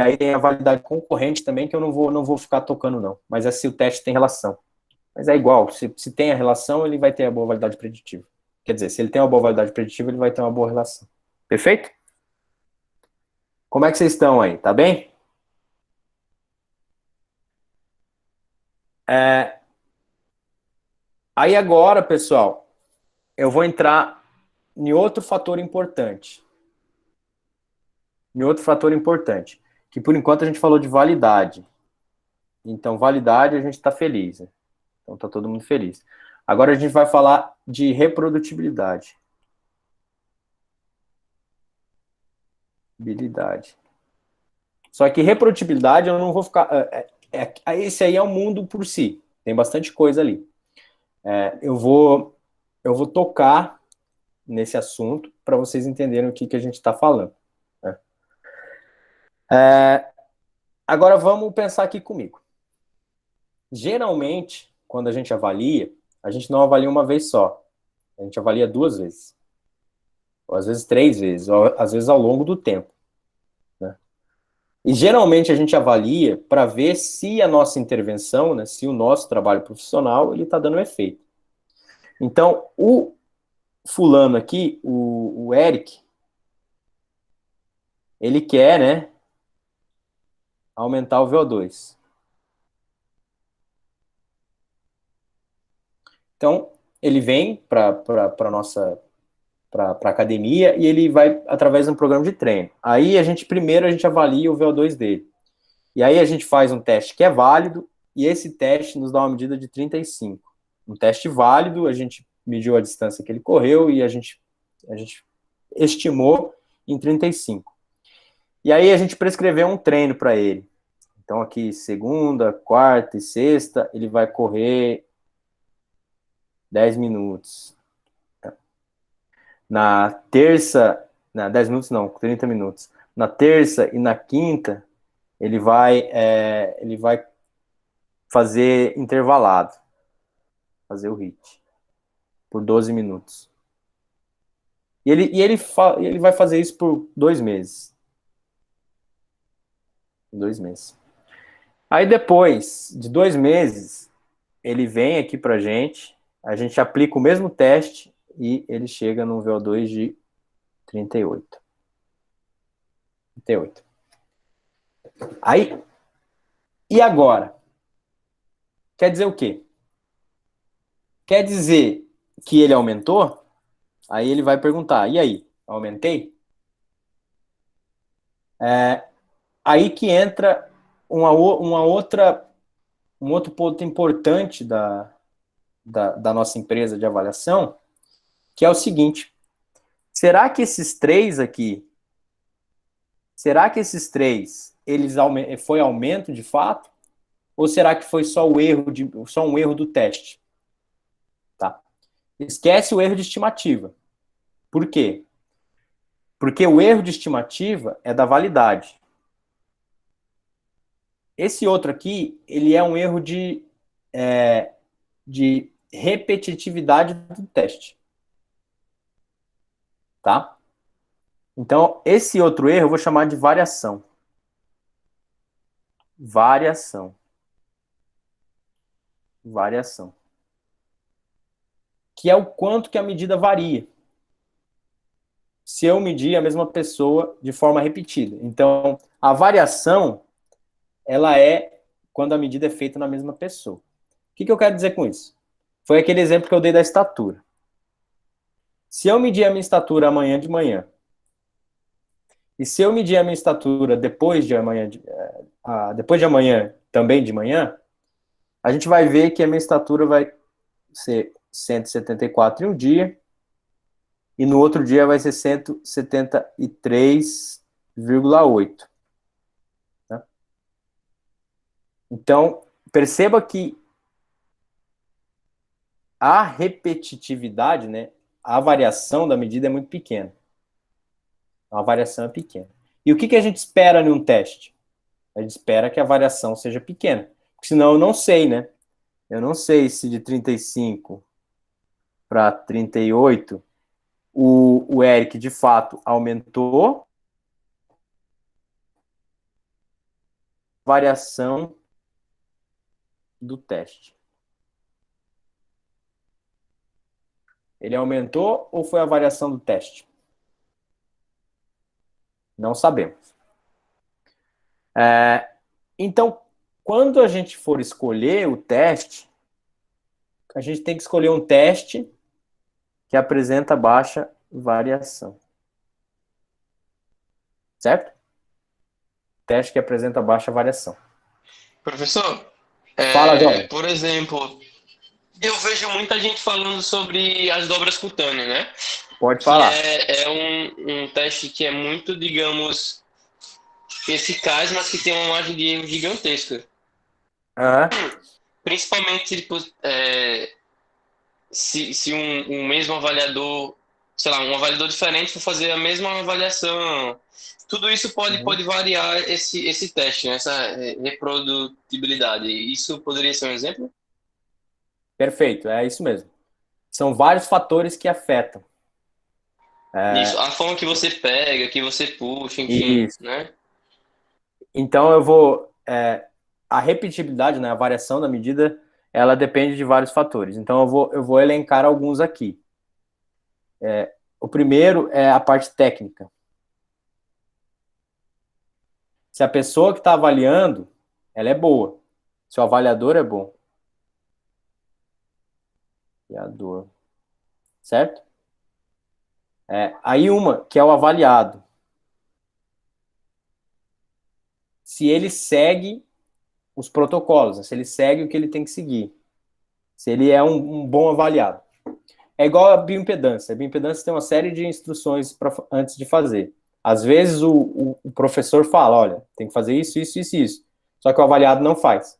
aí tem a validade concorrente também, que eu não vou ficar tocando não, mas é se o teste tem relação. Mas é igual, se tem a relação, ele vai ter a boa validade preditiva. Quer dizer, se ele tem uma boa validade preditiva, ele vai ter uma boa relação. Perfeito? Como é que vocês estão aí? Tá bem? Aí agora, pessoal, eu vou entrar em outro fator importante. Que por enquanto a gente falou de validade. Então, validade a gente está feliz, né? Então está todo mundo feliz. Agora a gente vai falar de reprodutibilidade. Só que reprodutibilidade eu não vou ficar... esse aí é um mundo por si. Tem bastante coisa ali. Eu vou tocar nesse assunto para vocês entenderem o que a gente está falando. Né? Agora vamos pensar aqui comigo. Geralmente, quando a gente avalia, a gente não avalia uma vez só. A gente avalia 2 vezes. Ou às vezes 3 vezes, ou às vezes ao longo do tempo. Né? E geralmente a gente avalia para ver se a nossa intervenção, né, se o nosso trabalho profissional, ele está dando efeito. Então, o fulano aqui, o Eric, ele quer, né, aumentar o VO2. Então, ele vem para a nossa para academia e ele vai através de um programa de treino. Aí primeiro a gente avalia o VO2 dele. E aí a gente faz um teste que é válido e esse teste nos dá uma medida de 35. Um teste válido, a gente mediu a distância que ele correu e a gente estimou em 35. E aí a gente prescreveu um treino para ele. Então aqui segunda, quarta e sexta ele vai correr 10 minutos. Na terça, 10 minutos não, 30 minutos. Na terça e na quinta, ele vai fazer intervalado, fazer o HIIT, por 12 minutos. E ele vai fazer isso por 2 meses. 2 meses. Aí depois de 2 meses, ele vem aqui pra gente, a gente aplica o mesmo teste e ele chega num VO2 de 38. 38. Aí, e agora? Quer dizer o quê? Quer dizer que ele aumentou? Aí ele vai perguntar, e aí, aumentei? Aí que entra um outro ponto importante da nossa empresa de avaliação, que é o seguinte, será que esses três, foi aumento de fato? Ou será que foi só um erro do teste? Tá? Esquece o erro de estimativa. Por quê? Porque o erro de estimativa é da validade. Esse outro aqui, ele é um erro de repetitividade do teste. Tá? Então, esse outro erro eu vou chamar de variação. Variação. Que é o quanto que a medida varia. Se eu medir a mesma pessoa de forma repetida. Então, a variação, ela é quando a medida é feita na mesma pessoa. O que eu quero dizer com isso? Foi aquele exemplo que eu dei da estatura. Se eu medir a minha estatura amanhã de manhã, e se eu medir a minha estatura depois de amanhã também de manhã, a gente vai ver que a minha estatura vai ser 174 em um dia, e no outro dia vai ser 173,8. Né? Então, perceba que a repetitividade, né, a variação da medida é muito pequena. A variação é pequena. E o que a gente espera num teste? A gente espera que a variação seja pequena. Porque senão eu não sei, né? Eu não sei se de 35 para 38 o Eric de fato aumentou a variação do teste. Ele aumentou ou foi a variação do teste? Não sabemos. Então, quando a gente for escolher o teste, a gente tem que escolher um teste que apresenta baixa variação. Certo? Teste que apresenta baixa variação. Professor, Fala, João. por exemplo, eu vejo muita gente falando sobre as dobras cutâneas, né? Pode falar. É um teste que é muito, digamos, eficaz, mas que tem uma margem de erro gigantesca. Principalmente, tipo, se um mesmo avaliador, sei lá, um avaliador diferente for fazer a mesma avaliação, tudo isso pode variar esse teste, né? Essa reprodutibilidade. Isso poderia ser um exemplo? Perfeito, é isso mesmo. São vários fatores que afetam. Isso, a forma que você pega, que você puxa, enfim, Isso. né? Então eu vou... a repetibilidade, né, a variação da medida, ela depende de vários fatores. Então eu vou elencar alguns aqui. O primeiro é a parte técnica. Se a pessoa que está avaliando, ela é boa. Se o avaliador é bom. Avaliador. certo? Aí uma, que é o avaliado. Se ele segue os protocolos, né? Se ele segue o que ele tem que seguir. Se ele é um bom avaliado. É igual a bioimpedância. A bioimpedância tem uma série de instruções antes de fazer. Às vezes o professor fala, olha, tem que fazer isso, isso, isso, isso. Só que o avaliado não faz.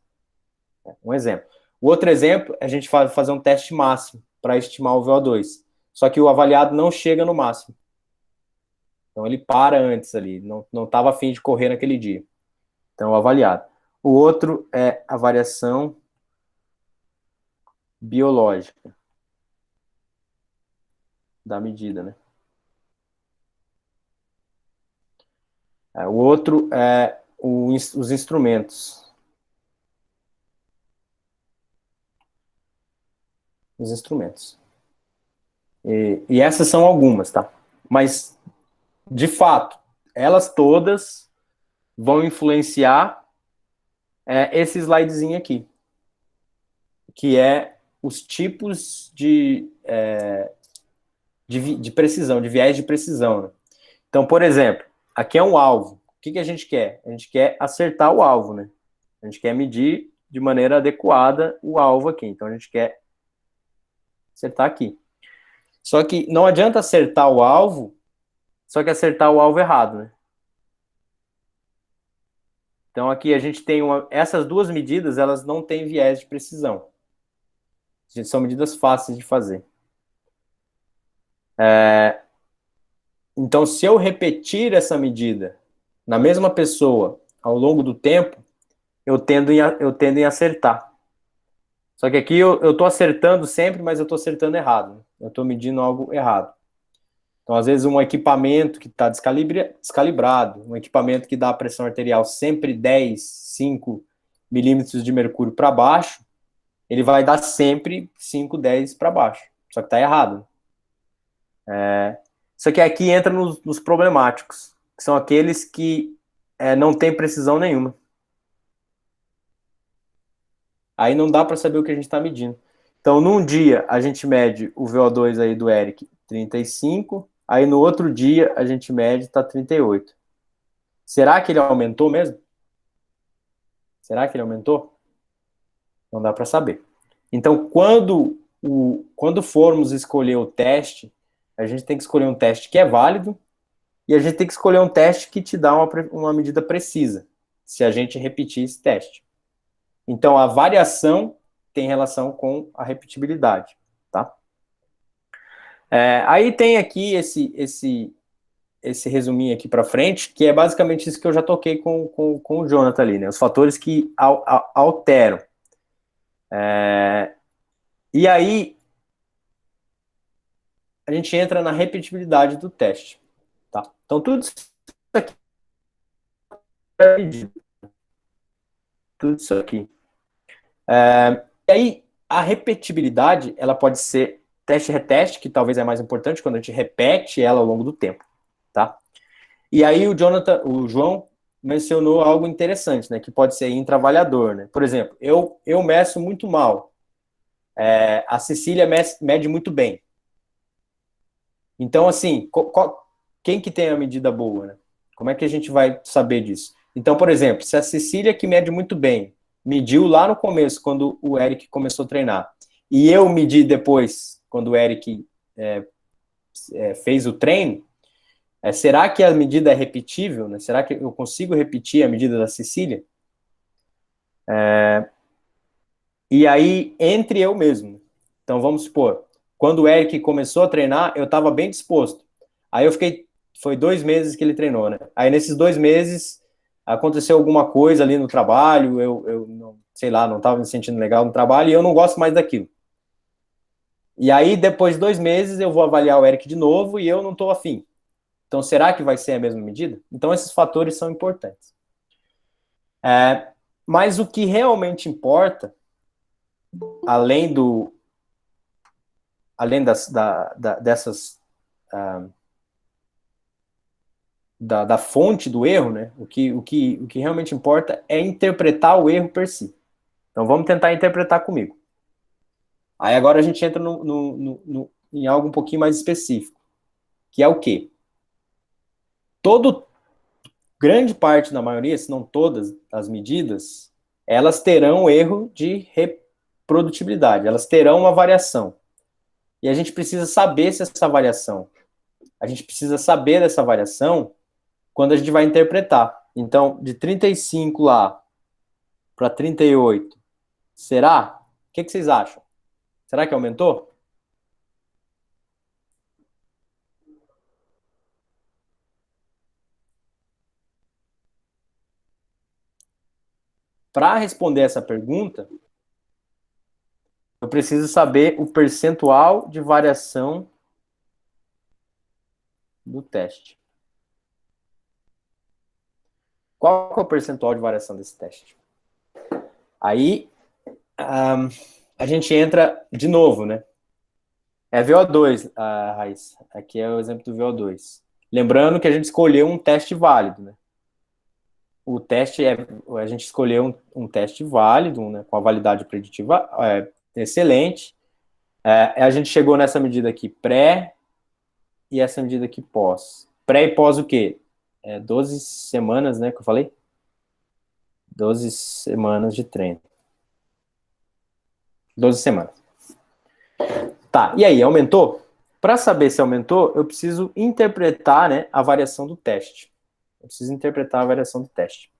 Um exemplo. O outro exemplo é a gente fazer um teste máximo para estimar o VO2. Só que o avaliado não chega no máximo. Então ele para antes ali, não estava a fim de correr naquele dia. Então, o avaliado. O outro é a variação biológica da medida, né? O outro é os instrumentos. Os instrumentos. E essas são algumas, tá? Mas, de fato, elas todas vão influenciar esse slidezinho aqui, que é os tipos de precisão, de viés de precisão, né? Então, por exemplo, aqui é um alvo. O que a gente quer? A gente quer acertar o alvo, né? A gente quer medir de maneira adequada o alvo aqui. Então, a gente quer acertar aqui. Só que não adianta acertar o alvo, só que acertar o alvo errado, né? Então, aqui a gente tem essas duas medidas, elas não têm viés de precisão. São medidas fáceis de fazer. Então, se eu repetir essa medida na mesma pessoa ao longo do tempo, eu tendo em acertar. Só que aqui eu estou acertando sempre, mas eu estou acertando errado. Eu estou medindo algo errado. Então, às vezes, um equipamento que está descalibrado, um equipamento que dá a pressão arterial sempre 10, 5 milímetros de mercúrio para baixo, ele vai dar sempre 5, 10 para baixo. Só que está errado. Só que aqui entra nos problemáticos, que são aqueles que não têm precisão nenhuma. Aí não dá para saber o que a gente está medindo. Então, num dia, a gente mede o VO2 aí do Eric 35, aí no outro dia, a gente mede, está 38. Será que ele aumentou mesmo? Será que ele aumentou? Não dá para saber. Então, quando formos escolher o teste, a gente tem que escolher um teste que é válido e a gente tem que escolher um teste que te dá uma medida precisa, se a gente repetir esse teste. Então, a variação tem relação com a repetibilidade, tá? Aí tem aqui esse resuminho aqui para frente, que é basicamente isso que eu já toquei com o Jonathan ali, né? Os fatores que alteram. E aí, a gente entra na repetibilidade do teste, tá? Então, tudo isso aqui é medido. Tudo isso aqui. E aí, a repetibilidade, ela pode ser teste-reteste, que talvez é mais importante, quando a gente repete ela ao longo do tempo, tá? E aí, o João mencionou algo interessante, né? Que pode ser intraavaliador, né? Por exemplo, eu meço muito mal. A Cecília mede muito bem. Então, assim, quem que tem a medida boa, né? Como é que a gente vai saber disso? Então, por exemplo, se a Cecília, que mede muito bem, mediu lá no começo, quando o Eric começou a treinar, e eu medi depois, quando o Eric fez o treino, será que a medida é repetível, né? Será que eu consigo repetir a medida da Cecília? E aí, entre eu mesmo. Então, vamos supor, quando o Eric começou a treinar, eu estava bem disposto. Aí foi 2 meses que ele treinou, né? Aí, nesses 2 meses, aconteceu alguma coisa ali no trabalho, eu não, sei lá, não estava me sentindo legal no trabalho, e eu não gosto mais daquilo. E aí, depois de 2 meses, eu vou avaliar o Eric de novo, e eu não estou afim. Então, será que vai ser a mesma medida? Então, esses fatores são importantes. Mas o que realmente importa, além dessas da fonte do erro, né? O que realmente importa é interpretar o erro per si. Então, vamos tentar interpretar comigo. Aí agora a gente entra em algo um pouquinho mais específico, que é o quê? Grande parte da maioria, se não todas as medidas, elas terão erro de reprodutibilidade, elas terão uma variação. E a gente precisa saber se essa variação, a gente precisa saber dessa variação quando a gente vai interpretar. Então, de 35 lá para 38, será? O que vocês acham? Será que aumentou? Para responder essa pergunta, eu preciso saber o percentual de variação do teste. Qual que é o percentual de variação desse teste? Aí, a gente entra de novo, né? É VO2, Raíssa. Aqui é o exemplo do VO2. Lembrando que a gente escolheu um teste válido, né? O teste a gente escolheu um teste válido, né, com a validade preditiva excelente. A gente chegou nessa medida aqui pré e essa medida aqui pós. Pré e pós o quê? 12 semanas, né, que eu falei? 12 semanas de treino. 12 semanas. Tá, e aí, aumentou? Para saber se aumentou, eu preciso interpretar, né, a variação do teste. Eu preciso interpretar a variação do teste.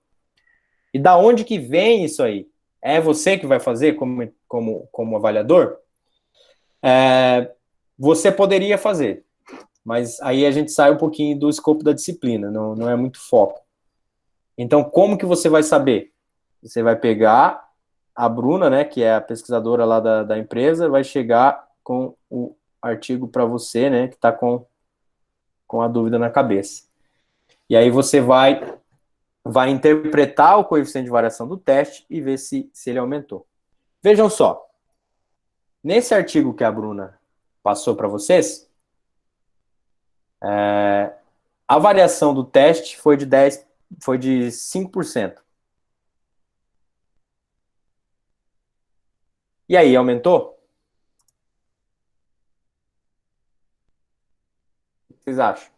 E da onde que vem isso aí? É você que vai fazer como avaliador? Você poderia fazer, mas aí a gente sai um pouquinho do escopo da disciplina, não é muito foco. Então, como que você vai saber? Você vai pegar a Bruna, né, que é a pesquisadora lá da empresa, vai chegar com o artigo para você, né, que está com a dúvida na cabeça. E aí você vai interpretar o coeficiente de variação do teste e ver se ele aumentou. Vejam só, nesse artigo que a Bruna passou para vocês, a variação do teste foi de 5%. E aí, aumentou? O que vocês acham?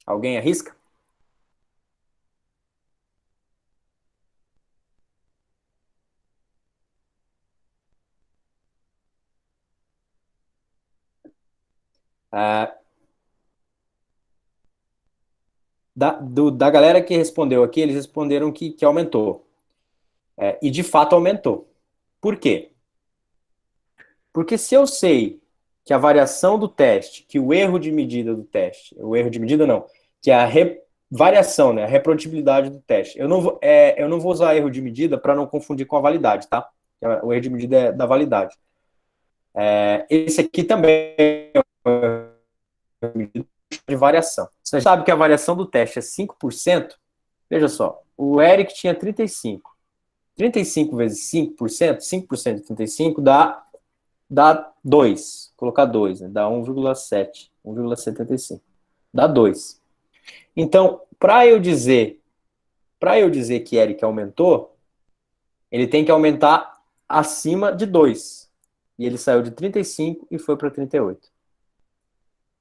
Alguém arrisca? Da galera que respondeu aqui, eles responderam que aumentou. E de fato aumentou. Por quê? Porque se eu sei que a variação do teste, que o erro de medida do teste, o erro de medida não, que a variação, né, a reprodutibilidade do teste, eu não vou usar erro de medida para não confundir com a validade, tá? O erro de medida é da validade. Esse aqui também é de variação. Você sabe que a variação do teste é 5%? Veja só, o Eric tinha 35. 35 vezes 5%, 5% de 35 dá 2. Colocar 2, né? Dá 1,7. 1,75. Dá 2. Então, para eu dizer que Eric aumentou, ele tem que aumentar acima de 2. E ele saiu de 35 e foi para 38.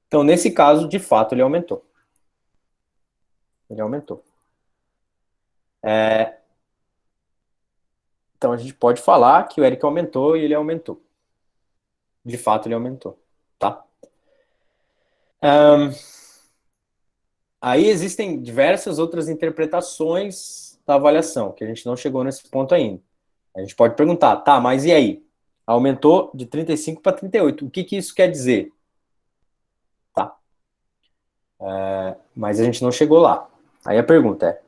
Então, nesse caso, de fato, ele aumentou. Ele aumentou. Então, a gente pode falar que o Eric aumentou e ele aumentou. De fato, ele aumentou. Tá? Aí existem diversas outras interpretações da avaliação, que a gente não chegou nesse ponto ainda. A gente pode perguntar, tá, mas e aí? Aumentou de 35 para 38. O que isso quer dizer? Tá. Mas a gente não chegou lá. Aí a pergunta é: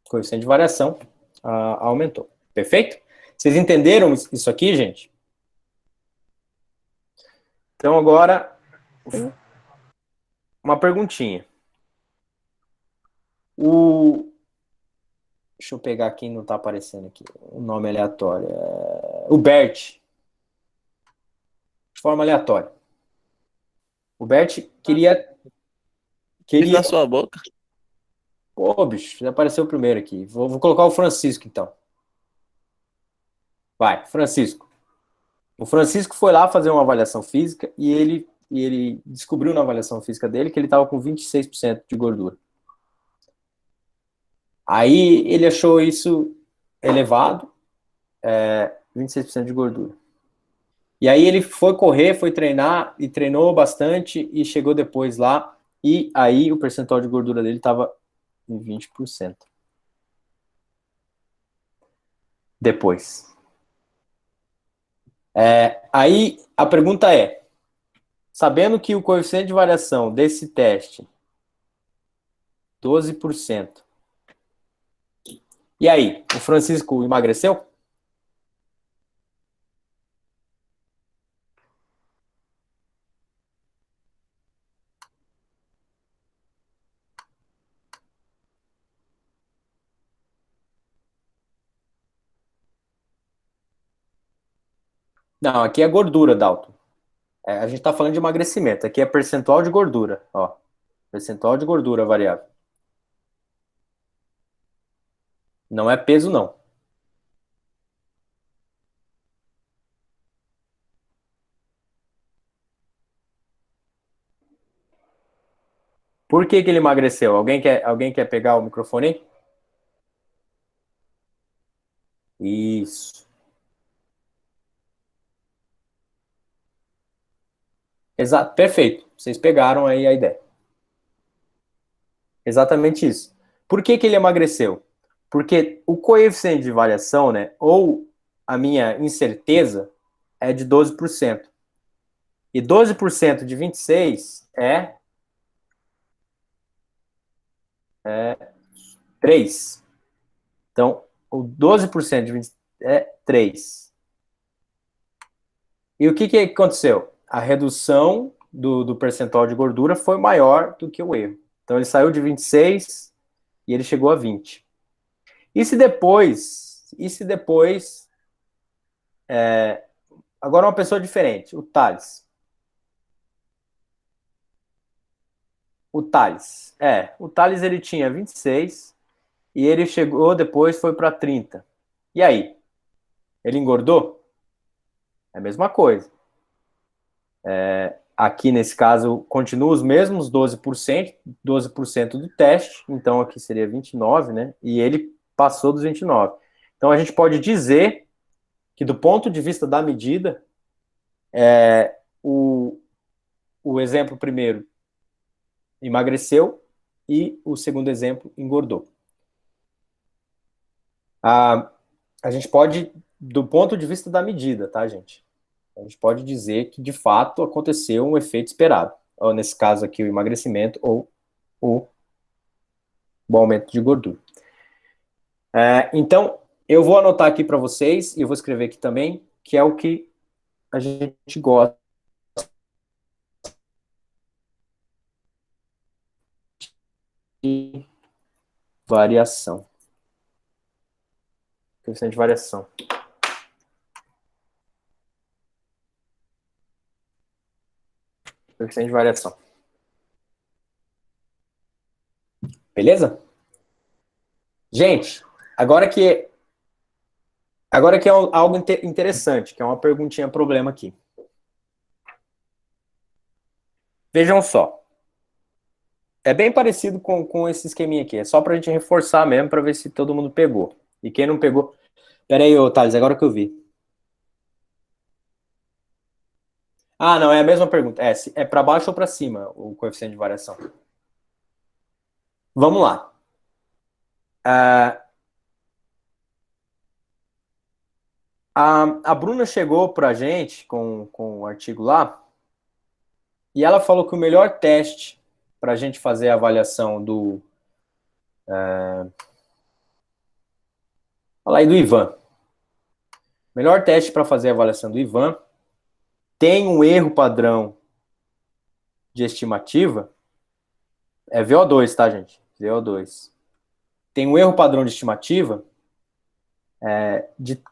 coeficiente de variação aumentou. Perfeito? Vocês entenderam isso aqui, gente? Então agora, uma perguntinha. Deixa eu pegar aqui, não está aparecendo aqui. O nome aleatório. O Bert. De forma aleatória. O Bert queria... Isso na sua boca. Pô, bicho, já apareceu o primeiro aqui. Vou colocar o Francisco, então. Vai, Francisco. O Francisco foi lá fazer uma avaliação física e ele descobriu na avaliação física dele que ele estava com 26% de gordura. Aí ele achou isso elevado, 26% de gordura. E aí ele foi correr, foi treinar e treinou bastante e chegou depois lá e aí o percentual de gordura dele estava em 20%. Depois. Aí a pergunta é, sabendo que o coeficiente de variação desse teste 12%. E aí, o Francisco emagreceu? Não, aqui é gordura, Dalton. A gente está falando de emagrecimento. Aqui é percentual de gordura, ó. Percentual de gordura variável. Não é peso, não. Por que que ele emagreceu? Alguém quer pegar o microfone aí? Isso. Exato, perfeito. Vocês pegaram aí a ideia. Exatamente isso. Por que que ele emagreceu? Porque o coeficiente de variação, né, ou a minha incerteza é de 12%. E 12% de 26 é 3. Então, o 12% de 20 é 3. E o que aconteceu? A redução do percentual de gordura foi maior do que o erro. Então, ele saiu de 26 e ele chegou a 20. E se depois agora uma pessoa diferente, o Thales. O Thales ele tinha 26 e ele chegou depois, foi para 30. E aí? Ele engordou? É a mesma coisa. Aqui nesse caso continua os mesmos 12% do teste, então aqui seria 29, né? E ele passou dos 29. Então a gente pode dizer que do ponto de vista da medida, o exemplo primeiro emagreceu e o segundo exemplo engordou. A gente pode, do ponto de vista da medida, tá, gente? A gente pode dizer que, de fato, aconteceu um efeito esperado. Ou, nesse caso aqui, o emagrecimento ou o aumento de gordura. Então, eu vou anotar aqui para vocês, e eu vou escrever aqui também, que é o que a gente gosta de variação. Coeficiente de variação. Coeficiente de variação. Beleza? Gente, agora que é algo interessante, que é uma perguntinha problema aqui. Vejam só. É bem parecido com esse esqueminha aqui. É só pra gente reforçar mesmo, pra ver se todo mundo pegou. E quem não pegou... Pera aí, ô, Thales, agora que eu vi. Ah, não, é a mesma pergunta. É para baixo ou para cima o coeficiente de variação? Vamos lá. A Bruna chegou para a gente com o artigo lá e ela falou que o melhor teste para a gente fazer a avaliação do... Fala aí do Ivan. O melhor teste para fazer a avaliação do Ivan tem um erro padrão de estimativa. É VO2, tá, gente? VO2. Tem um erro padrão de estimativa de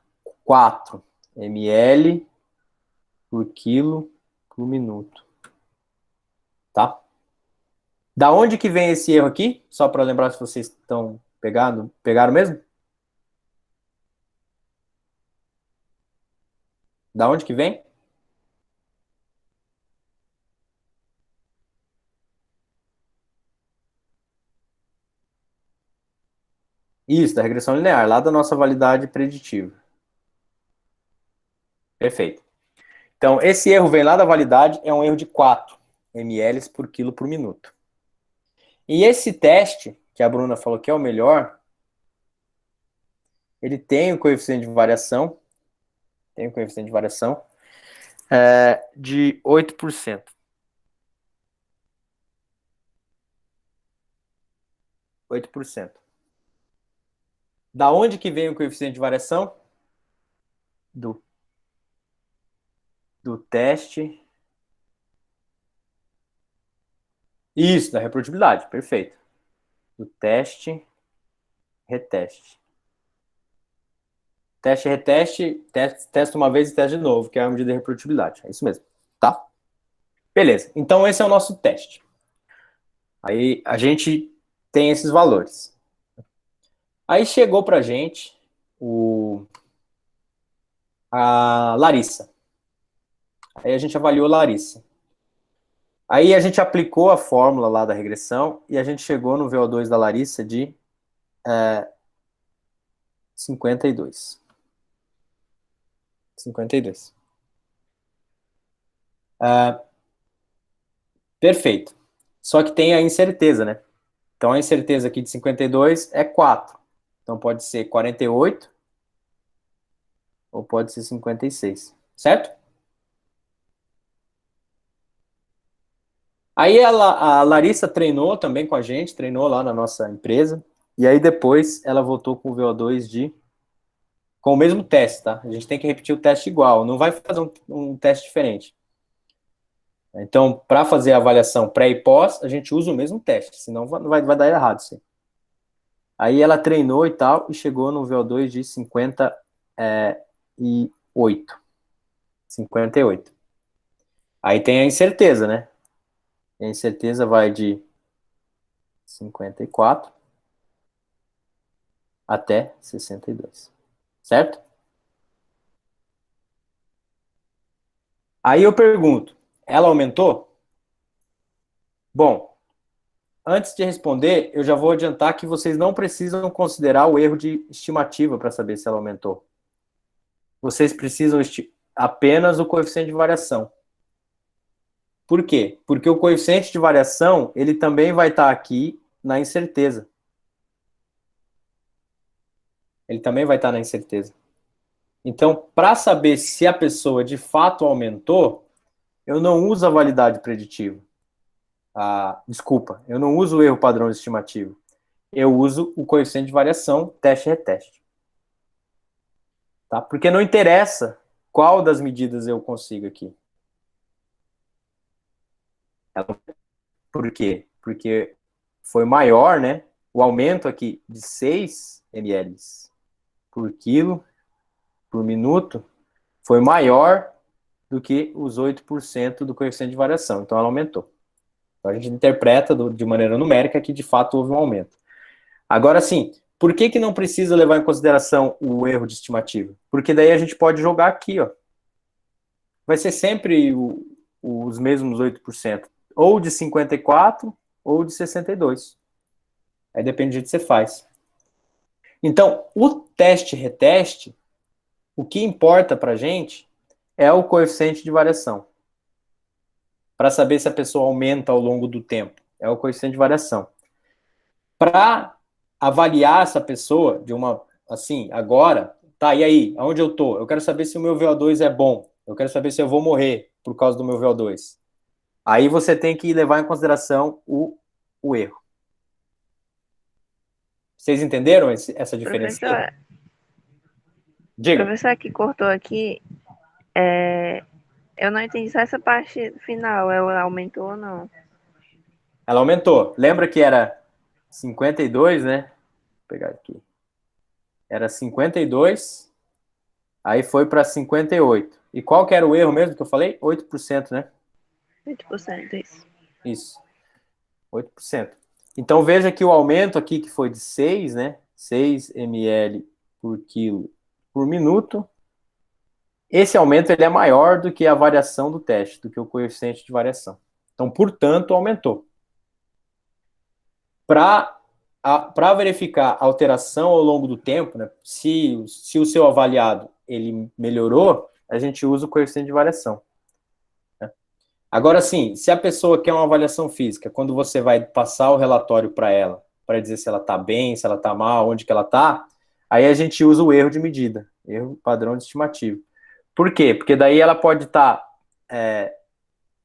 4 ml por quilo por minuto. Tá? Da onde que vem esse erro aqui? Só para lembrar se vocês estão pegaram mesmo? Da onde que vem? Isso, da regressão linear, lá da nossa validade preditiva. Perfeito. Então, esse erro vem lá da validade, é um erro de 4 ml por quilo por minuto. E esse teste, que a Bruna falou que é o melhor, ele tem o coeficiente de variação, de 8%. 8%. Da onde que vem o coeficiente de variação? Do teste. Isso, da reprodutibilidade, perfeito. Do teste, reteste. Teste, reteste, testa uma vez e testa de novo, que é a medida de reprodutibilidade. É isso mesmo, tá? Beleza, então esse é o nosso teste. Aí a gente tem esses valores. Aí chegou pra gente a Larissa. Aí a gente avaliou a Larissa. Aí a gente aplicou a fórmula lá da regressão e a gente chegou no VO2 da Larissa de 52. 52. Perfeito. Só que tem a incerteza, né? Então a incerteza aqui de 52 é 4. Então pode ser 48 ou pode ser 56. Certo? Aí a Larissa treinou também com a gente, treinou lá na nossa empresa, e aí depois ela voltou com o VO2 com o mesmo teste, tá? A gente tem que repetir o teste igual, não vai fazer um teste diferente. Então, para fazer a avaliação pré e pós, a gente usa o mesmo teste, senão vai dar errado isso aí. Aí ela treinou e tal, e chegou no VO2 de 58. 58. Aí tem a incerteza, né? A incerteza vai de 54 até 62. Certo? Aí eu pergunto, ela aumentou? Bom, antes de responder, eu já vou adiantar que vocês não precisam considerar o erro de estimativa para saber se ela aumentou. Vocês precisam apenas o coeficiente de variação. Por quê? Porque o coeficiente de variação, ele também vai estar aqui na incerteza. Ele também vai estar na incerteza. Então, para saber se a pessoa de fato aumentou, eu não uso a validade preditiva. Desculpa, eu não uso o erro padrão estimativo. Eu uso o coeficiente de variação, teste e reteste. Tá? Porque não interessa qual das medidas eu consigo aqui. Por quê? Porque foi maior, né? O aumento aqui de 6 ml por quilo, por minuto, foi maior do que os 8% do coeficiente de variação. Então, ela aumentou. Então, a gente interpreta de maneira numérica que, de fato, houve um aumento. Agora, sim, por que não precisa levar em consideração o erro de estimativa? Porque daí a gente pode jogar aqui, ó. Vai ser sempre os mesmos 8%. Ou de 54 ou de 62. Aí depende do que você faz. Então, o teste-reteste, o que importa para a gente é o coeficiente de variação. Para saber se a pessoa aumenta ao longo do tempo. É o coeficiente de variação. Para avaliar essa pessoa de uma, assim, agora, tá, e aí, aonde eu tô? Eu quero saber se o meu VO2 é bom. Eu quero saber se eu vou morrer por causa do meu VO2. Aí você tem que levar em consideração o erro. Vocês entenderam essa diferença? Diga. Professor, que cortou aqui, eu não entendi só essa parte final, ela aumentou ou não? Ela aumentou. Lembra que era 52, né? Vou pegar aqui. Era 52, aí foi para 58. E qual que era o erro mesmo que eu falei? 8%, né? 8%, isso. Isso. 8%. Então, veja que o aumento aqui, que foi de 6, né? 6 ml por quilo por minuto. Esse aumento ele é maior do que a variação do teste, do que o coeficiente de variação. Então, portanto, aumentou. Para verificar a alteração ao longo do tempo, né, se o seu avaliado ele melhorou, a gente usa o coeficiente de variação. Né? Agora, sim, se a pessoa quer uma avaliação física, quando você vai passar o relatório para ela, para dizer se ela está bem, se ela está mal, onde que ela está, aí a gente usa o erro de medida, erro padrão de estimativa. Por quê? Porque daí ela pode estar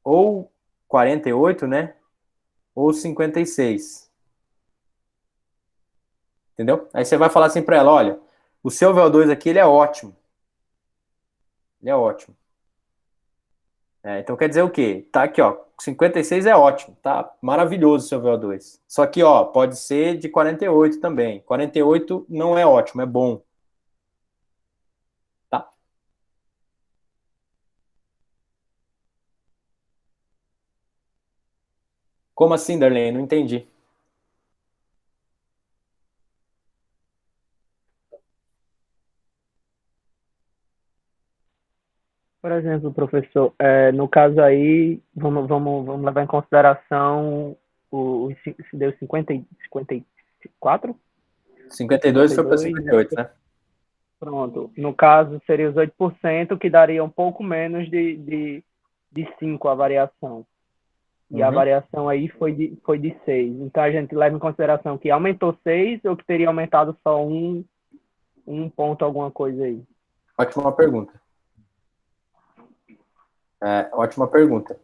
ou 48, né, ou 56. Entendeu? Aí você vai falar assim para ela, olha, o seu VO2 aqui, ele é ótimo. Ele é ótimo. Então quer dizer o quê? Tá aqui, ó, 56 é ótimo, tá maravilhoso o seu VO2. Só que, ó, pode ser de 48 também. 48 não é ótimo, é bom. Tá? Como assim, Darlene? Não entendi. Por exemplo, professor, no caso aí, vamos levar em consideração se deu 54? 52 foi para 58, né? Pronto. No caso, seria os 8%, que daria um pouco menos de 5 a variação. E a variação aí foi de 6. Então, a gente leva em consideração que aumentou 6 ou que teria aumentado só um ponto alguma coisa aí? Ótima pergunta. Ótima pergunta.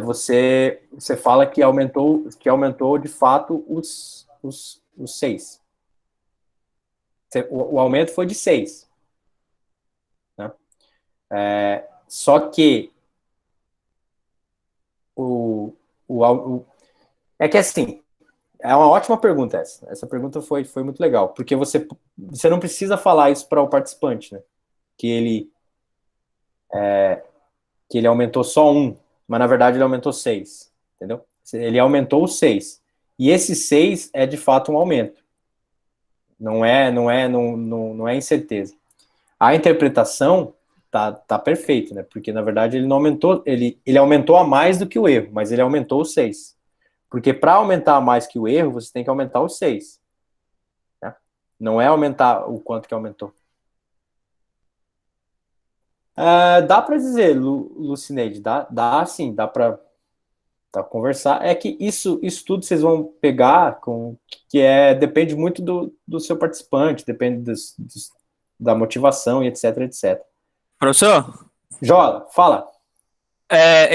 Você fala que aumentou de fato os 6. O aumento foi de 6. Né? Só que é que assim, é uma ótima pergunta essa. Essa pergunta foi muito legal, porque você não precisa falar isso para o participante, né? Que ele aumentou só 1, mas na verdade ele aumentou 6, entendeu? Ele aumentou 6. E esse 6 é de fato um aumento. Não é incerteza. A interpretação tá perfeito, né? Porque na verdade ele não aumentou, ele aumentou a mais do que o erro, mas ele aumentou o 6. Porque para aumentar a mais que o erro, você tem que aumentar o 6. Né? Não é aumentar o quanto que aumentou. Dá para dizer, Lucineide, dá sim, dá para conversar. É que isso tudo vocês vão pegar depende muito do seu participante, depende da motivação e etc, etc. Professor? Jola, fala.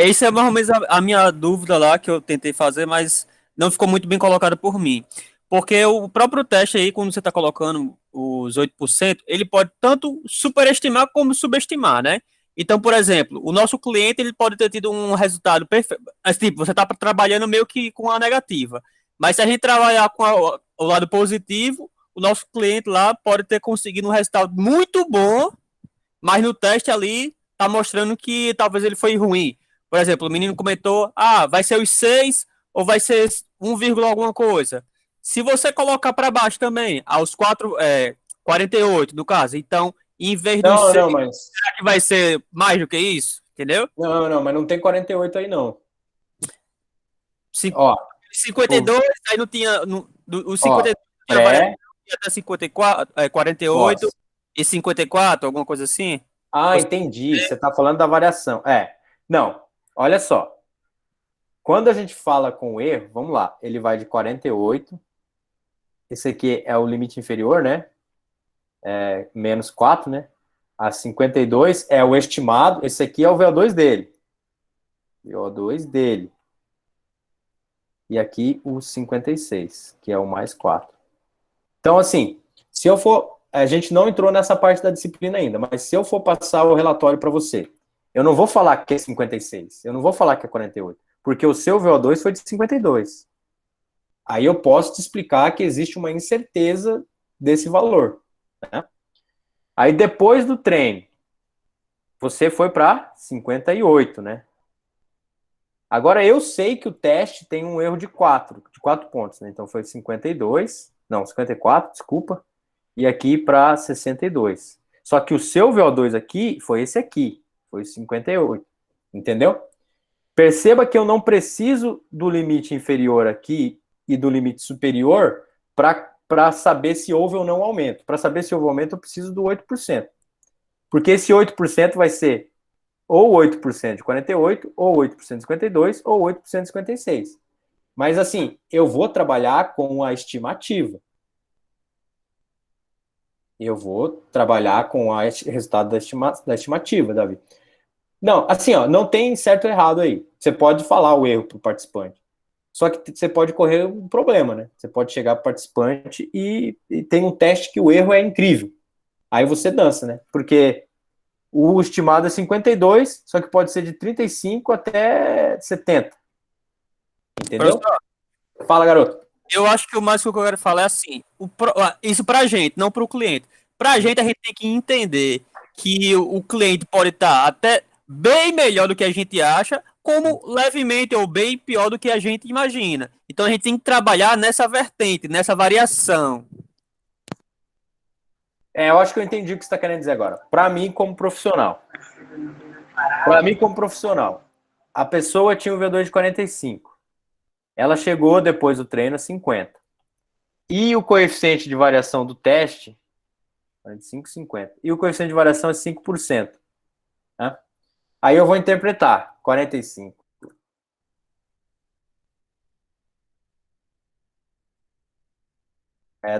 Isso é mais ou menos a minha dúvida lá que eu tentei fazer, mas não ficou muito bem colocada por mim. Porque o próprio teste aí, quando você está colocando os 8%, ele pode tanto superestimar como subestimar, né? Então, por exemplo, o nosso cliente ele pode ter tido um resultado perfeito. Tipo, você está trabalhando meio que com a negativa. Mas se a gente trabalhar com o lado positivo, o nosso cliente lá pode ter conseguido um resultado muito bom, mas no teste ali tá mostrando que talvez ele foi ruim. Por exemplo, o menino comentou, vai ser os 6 ou vai ser 1, alguma coisa. Se você colocar para baixo também, aos 48, no caso, então, em vez do 6, mas... será que vai ser mais do que isso? Entendeu? Não, mas não tem 48 aí, não. 52, aí não tinha... O 52 tinha até 54, 48 e 54, alguma coisa assim? Entendi. Você está falando da variação. Não, olha só. Quando a gente fala com o erro, vamos lá, ele vai de 48. Esse aqui é o limite inferior, né? Menos 4, né? A 52 é o estimado. Esse aqui é o VO2 dele. VO2 dele. E aqui o 56, que é o mais 4. Então, assim, se eu for... A gente não entrou nessa parte da disciplina ainda, mas se eu for passar o relatório para você, eu não vou falar que é 56, eu não vou falar que é 48, porque o seu VO2 foi de 52. Aí eu posso te explicar que existe uma incerteza desse valor. Né? Aí depois do treino, você foi para 58, né? Agora, eu sei que o teste tem um erro de 4 pontos, né? Então, foi 54, desculpa, e aqui para 62. Só que o seu VO2 aqui foi esse aqui, foi 58, entendeu? Perceba que eu não preciso do limite inferior aqui e do limite superior para saber se houve ou não aumento. Para saber se houve aumento, eu preciso do 8%. Porque esse 8% vai ser ou 8% de 48, ou 8% de 52, ou 8% de 56. Mas assim, eu vou trabalhar com a estimativa. Eu vou trabalhar com o resultado da estimativa, Davi. Não, assim, ó, não tem certo ou errado aí. Você pode falar o erro para o participante. Só que você pode correr um problema, né? Você pode chegar para o participante e tem um teste que o erro é incrível. Aí você dança, né? Porque o estimado é 52, só que pode ser de 35 até 70. Entendeu? Professor, Fala, garoto. eu acho que o mais que eu quero falar é assim, isso pra gente, não pro cliente. Pra gente, a gente tem que entender que o cliente pode estar até bem melhor do que a gente acha, como levemente ou bem pior do que a gente imagina. Então a gente tem que trabalhar nessa vertente, nessa variação. Eu acho que eu entendi o que você está querendo dizer agora. Para mim, como profissional. A pessoa tinha um V2 de 45. Ela chegou depois do treino a 50. E o coeficiente de variação do teste, 45, 50. E o coeficiente de variação é 5%. Né? Aí eu vou interpretar 45.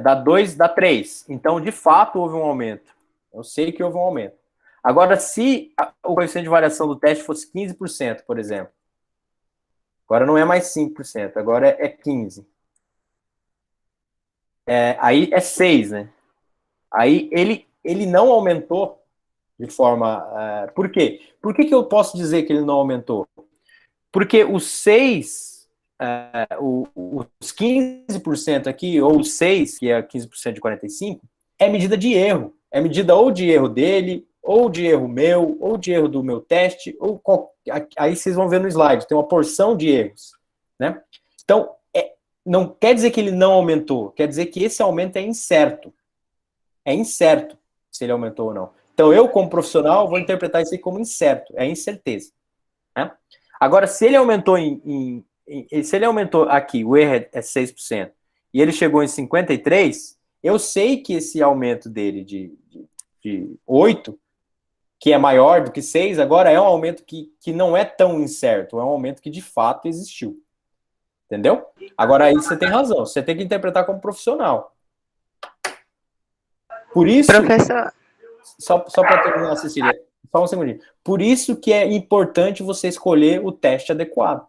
Dá 2, dá 3. Então, de fato, houve um aumento. Eu sei que houve um aumento. Agora, se o coeficiente de variação do teste fosse 15%, por exemplo, agora não é mais 5%, agora é 15%. Aí é 6, né? Aí ele não aumentou de forma... por quê? Por que eu posso dizer que ele não aumentou? Porque os 6, os 15% aqui, ou os 6, que é 15% de 45, é medida de erro. É medida ou de erro dele, ou de erro meu, ou de erro do meu teste, aí vocês vão ver no slide, tem uma porção de erros, né? Então, não quer dizer que ele não aumentou, quer dizer que esse aumento é incerto. É incerto se ele aumentou ou não. Então, eu, como profissional, vou interpretar isso aí como incerto, é incerteza. Né? Agora, se ele aumentou se ele aumentou aqui, o erro é 6%, e ele chegou em 53%, eu sei que esse aumento dele de 8%, que é maior do que 6%, agora é um aumento que não é tão incerto, é um aumento que de fato existiu. Entendeu? Agora aí você tem razão, você tem que interpretar como profissional. Por isso, Professor, só para terminar, Cecília, só um segundinho. Por isso que é importante você escolher o teste adequado.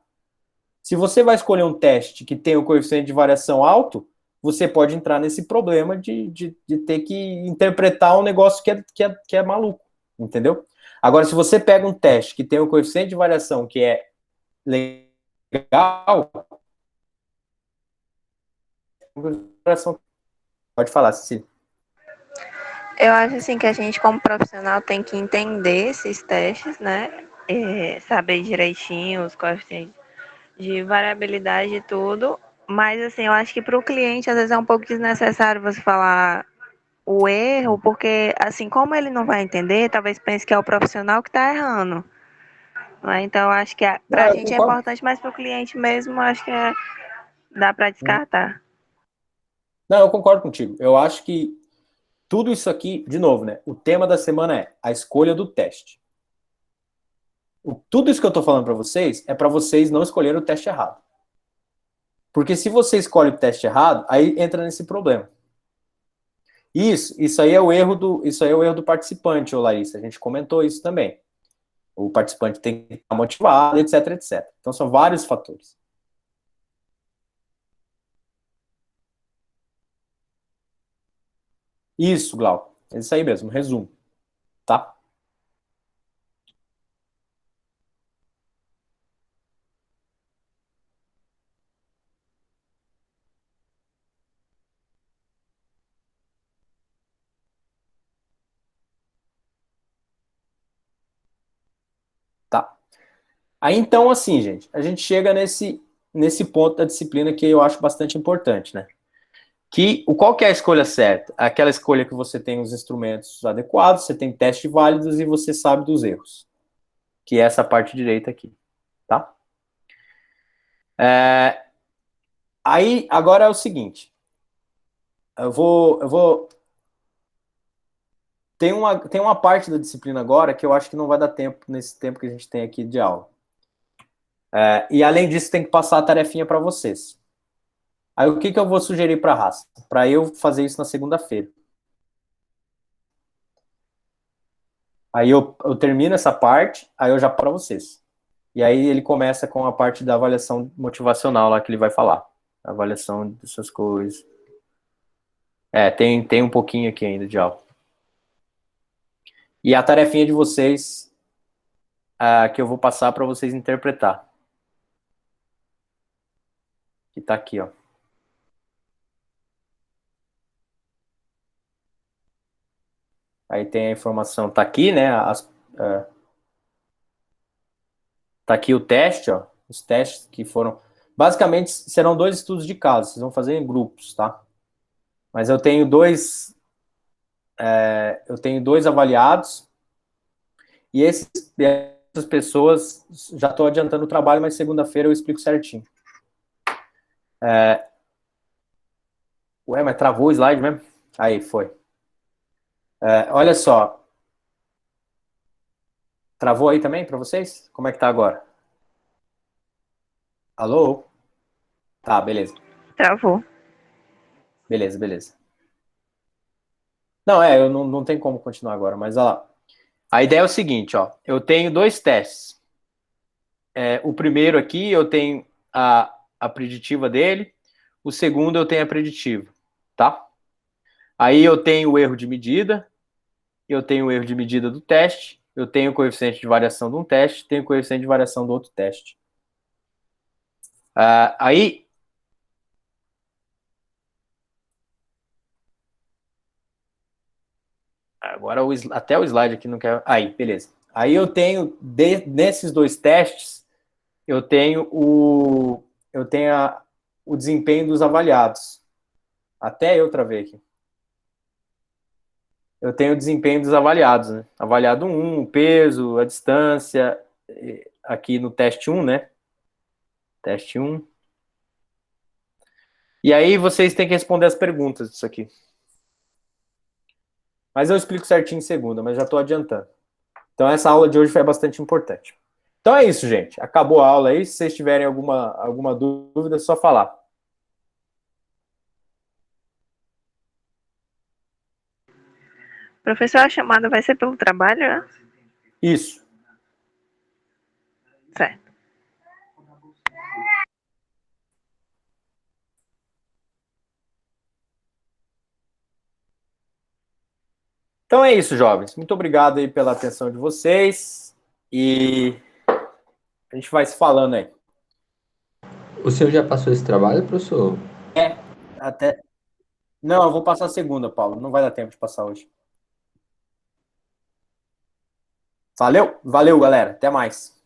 Se você vai escolher um teste que tem o coeficiente de variação alto, você pode entrar nesse problema de ter que interpretar um negócio que é maluco, entendeu? Agora, se você pega um teste que tem o coeficiente de variação que é legal, pode falar, Cecília. eu acho assim que a gente, como profissional, tem que entender esses testes, né? Saber direitinho os coeficientes de variabilidade e tudo. Mas assim, eu acho que para o cliente às vezes é um pouco desnecessário você falar o erro, porque assim, como ele não vai entender, talvez pense que é o profissional que está errando. Né? Então, eu acho que para a Eu gente é concordo. importante, mas para o cliente mesmo, acho que dá para descartar. Não, eu concordo contigo. Eu acho que tudo isso aqui, de novo, né? O tema da semana é a escolha do teste. Tudo isso que eu estou falando para vocês é para vocês não escolherem o teste errado. Porque se você escolhe o teste errado, aí entra nesse problema. Isso aí é o erro do participante, ô Larissa. A gente comentou isso também. O participante tem que estar motivado, etc, etc. Então são vários fatores. Isso, Glauco. É isso aí mesmo, resumo. Tá? Tá. Aí, então, assim, gente, a gente chega nesse ponto da disciplina que eu acho bastante importante, né? Qual que é a escolha certa? Aquela escolha que você tem os instrumentos adequados, você tem testes válidos e você sabe dos erros. Que é essa parte direita aqui, tá? Aí, agora é o seguinte. Tem uma parte da disciplina agora que eu acho que não vai dar tempo nesse tempo que a gente tem aqui de aula. E além disso, tem que passar a tarefinha para vocês. Aí o que eu vou sugerir para a raça? Para eu fazer isso na segunda-feira. Aí eu termino essa parte, aí eu já para vocês. E aí ele começa com a parte da avaliação motivacional lá que ele vai falar. Avaliação dessas coisas. Tem um pouquinho aqui ainda de aula. E a tarefinha de vocês, que eu vou passar para vocês interpretar. Que tá aqui, ó. Aí tem a informação, tá aqui, né? Tá aqui o teste, ó. Os testes que foram... Basicamente, serão 2 estudos de caso. Vocês vão fazer em grupos, tá? Mas eu tenho dois avaliados. E essas pessoas... Já estou adiantando o trabalho, mas segunda-feira eu explico certinho. Ué, mas travou o slide mesmo? Aí, foi. Olha só. Travou aí também para vocês? Como é que tá agora? Alô? Tá, beleza. Travou. Beleza. Não, eu não tem como continuar agora, mas olha lá. A ideia é o seguinte, ó. Eu tenho 2 testes. O primeiro aqui eu tenho a preditiva dele. O segundo eu tenho a preditiva, tá? Aí eu tenho o erro de medida. Eu tenho o erro de medida do teste. Eu tenho o coeficiente de variação de um teste. Tenho o coeficiente de variação do outro teste. Aí... Agora até o slide aqui não quer... Aí, beleza. Aí eu tenho, nesses 2 testes, eu tenho o desempenho dos avaliados. Até eu travei aqui. Eu tenho o desempenho dos avaliados, né? Avaliado 1, o peso, a distância, aqui no teste 1, né? Teste 1. E aí vocês têm que responder as perguntas disso aqui. Mas eu explico certinho em segunda, mas já estou adiantando. Então essa aula de hoje foi bastante importante. Então é isso, gente. Acabou a aula aí. Se vocês tiverem alguma dúvida, é só falar. Professor, a chamada vai ser pelo trabalho, né? Isso. Certo. Então é isso, jovens. Muito obrigado aí pela atenção de vocês. E a gente vai se falando aí. O senhor já passou esse trabalho, professor? Até... Não, eu vou passar a segunda, Paulo. Não vai dar tempo de passar hoje. Valeu, galera. Até mais.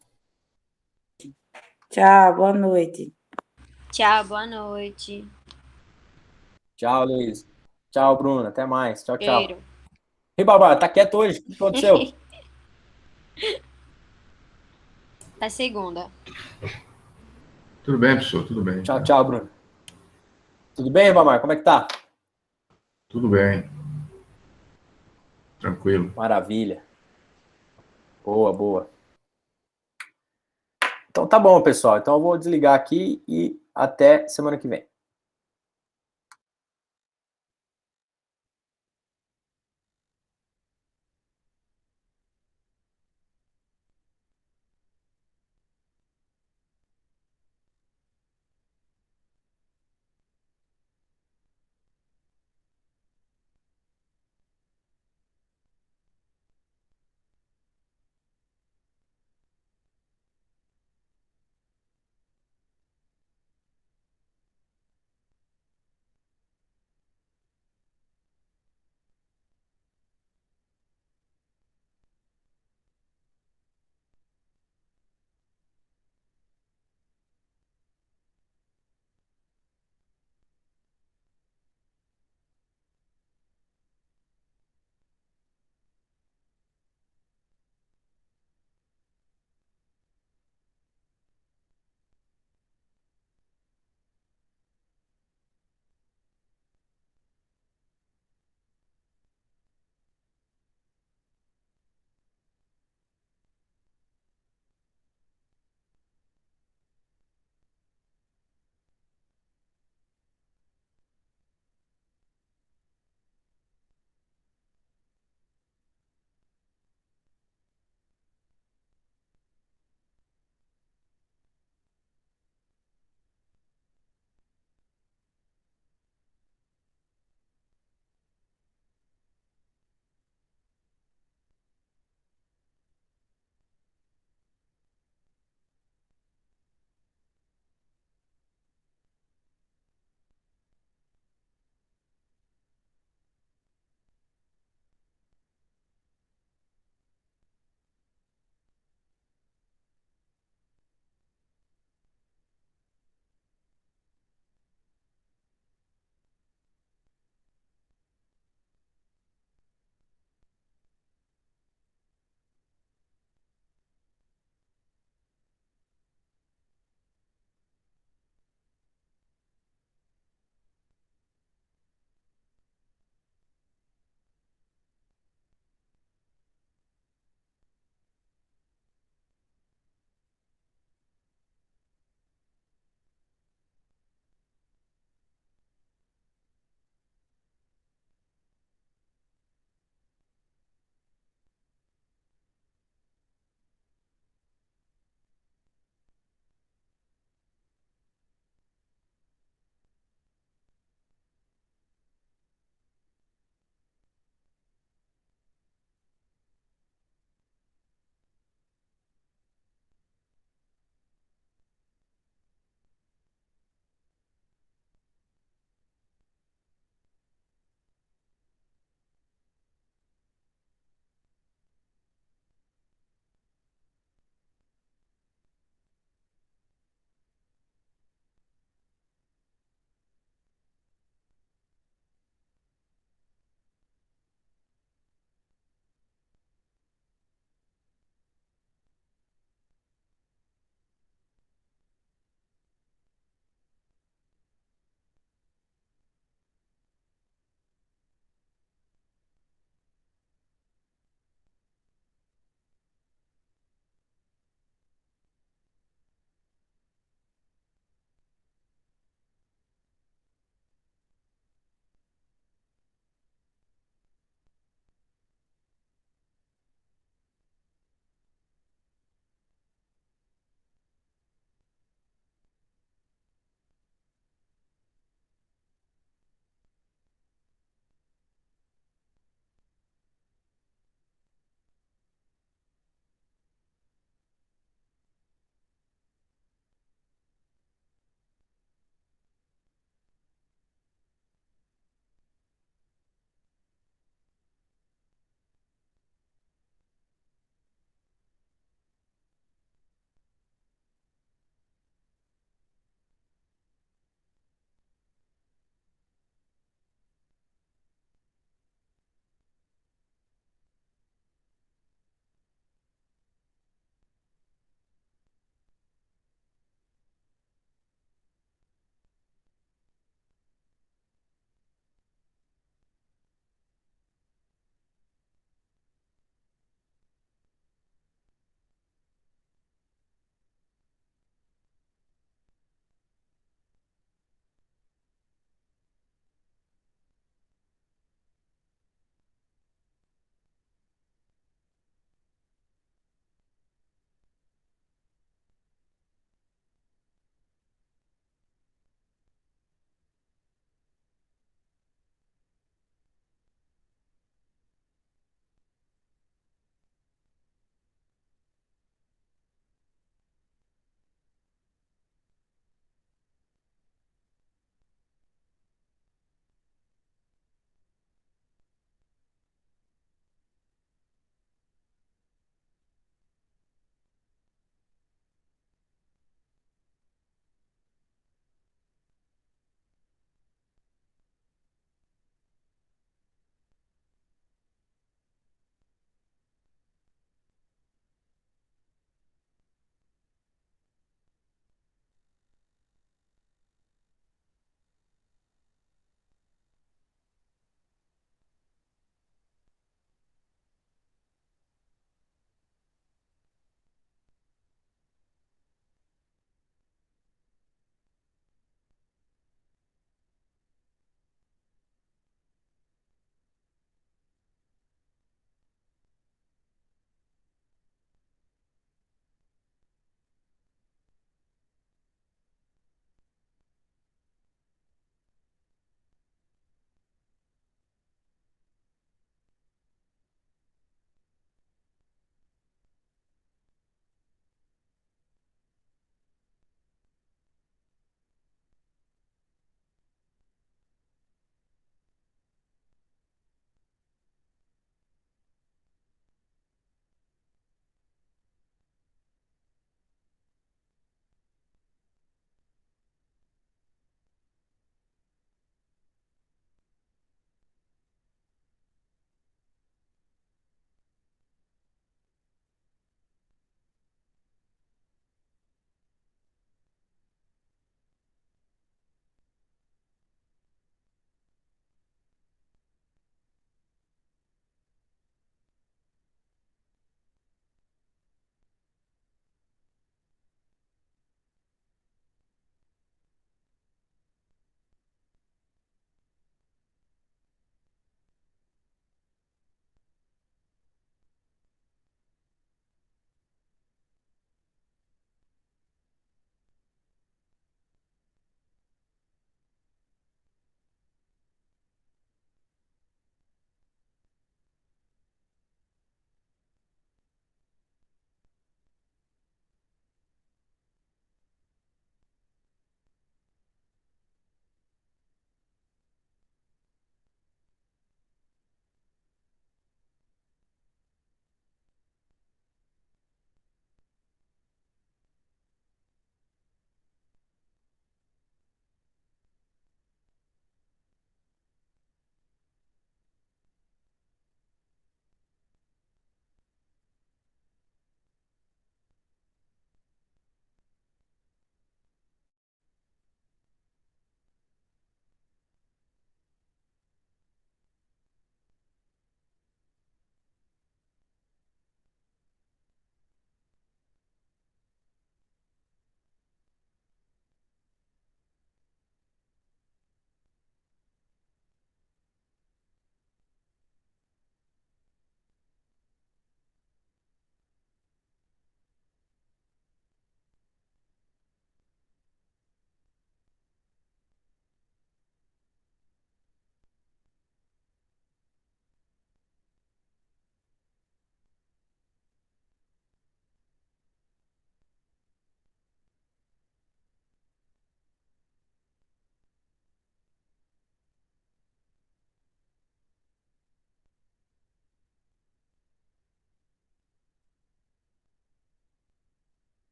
Tchau, boa noite. Tchau, boa noite. Tchau, Luiz. Tchau, Bruna. Até mais. Tchau. Cheiro. E Bárbara, tá quieto hoje? O que aconteceu? Tá segunda. Tudo bem, professor, tudo bem. Tchau, Bruno. Tudo bem, Bárbara? Como é que tá? Tudo bem. Tranquilo. Maravilha. Boa. Então tá bom, pessoal. Então eu vou desligar aqui e até semana que vem.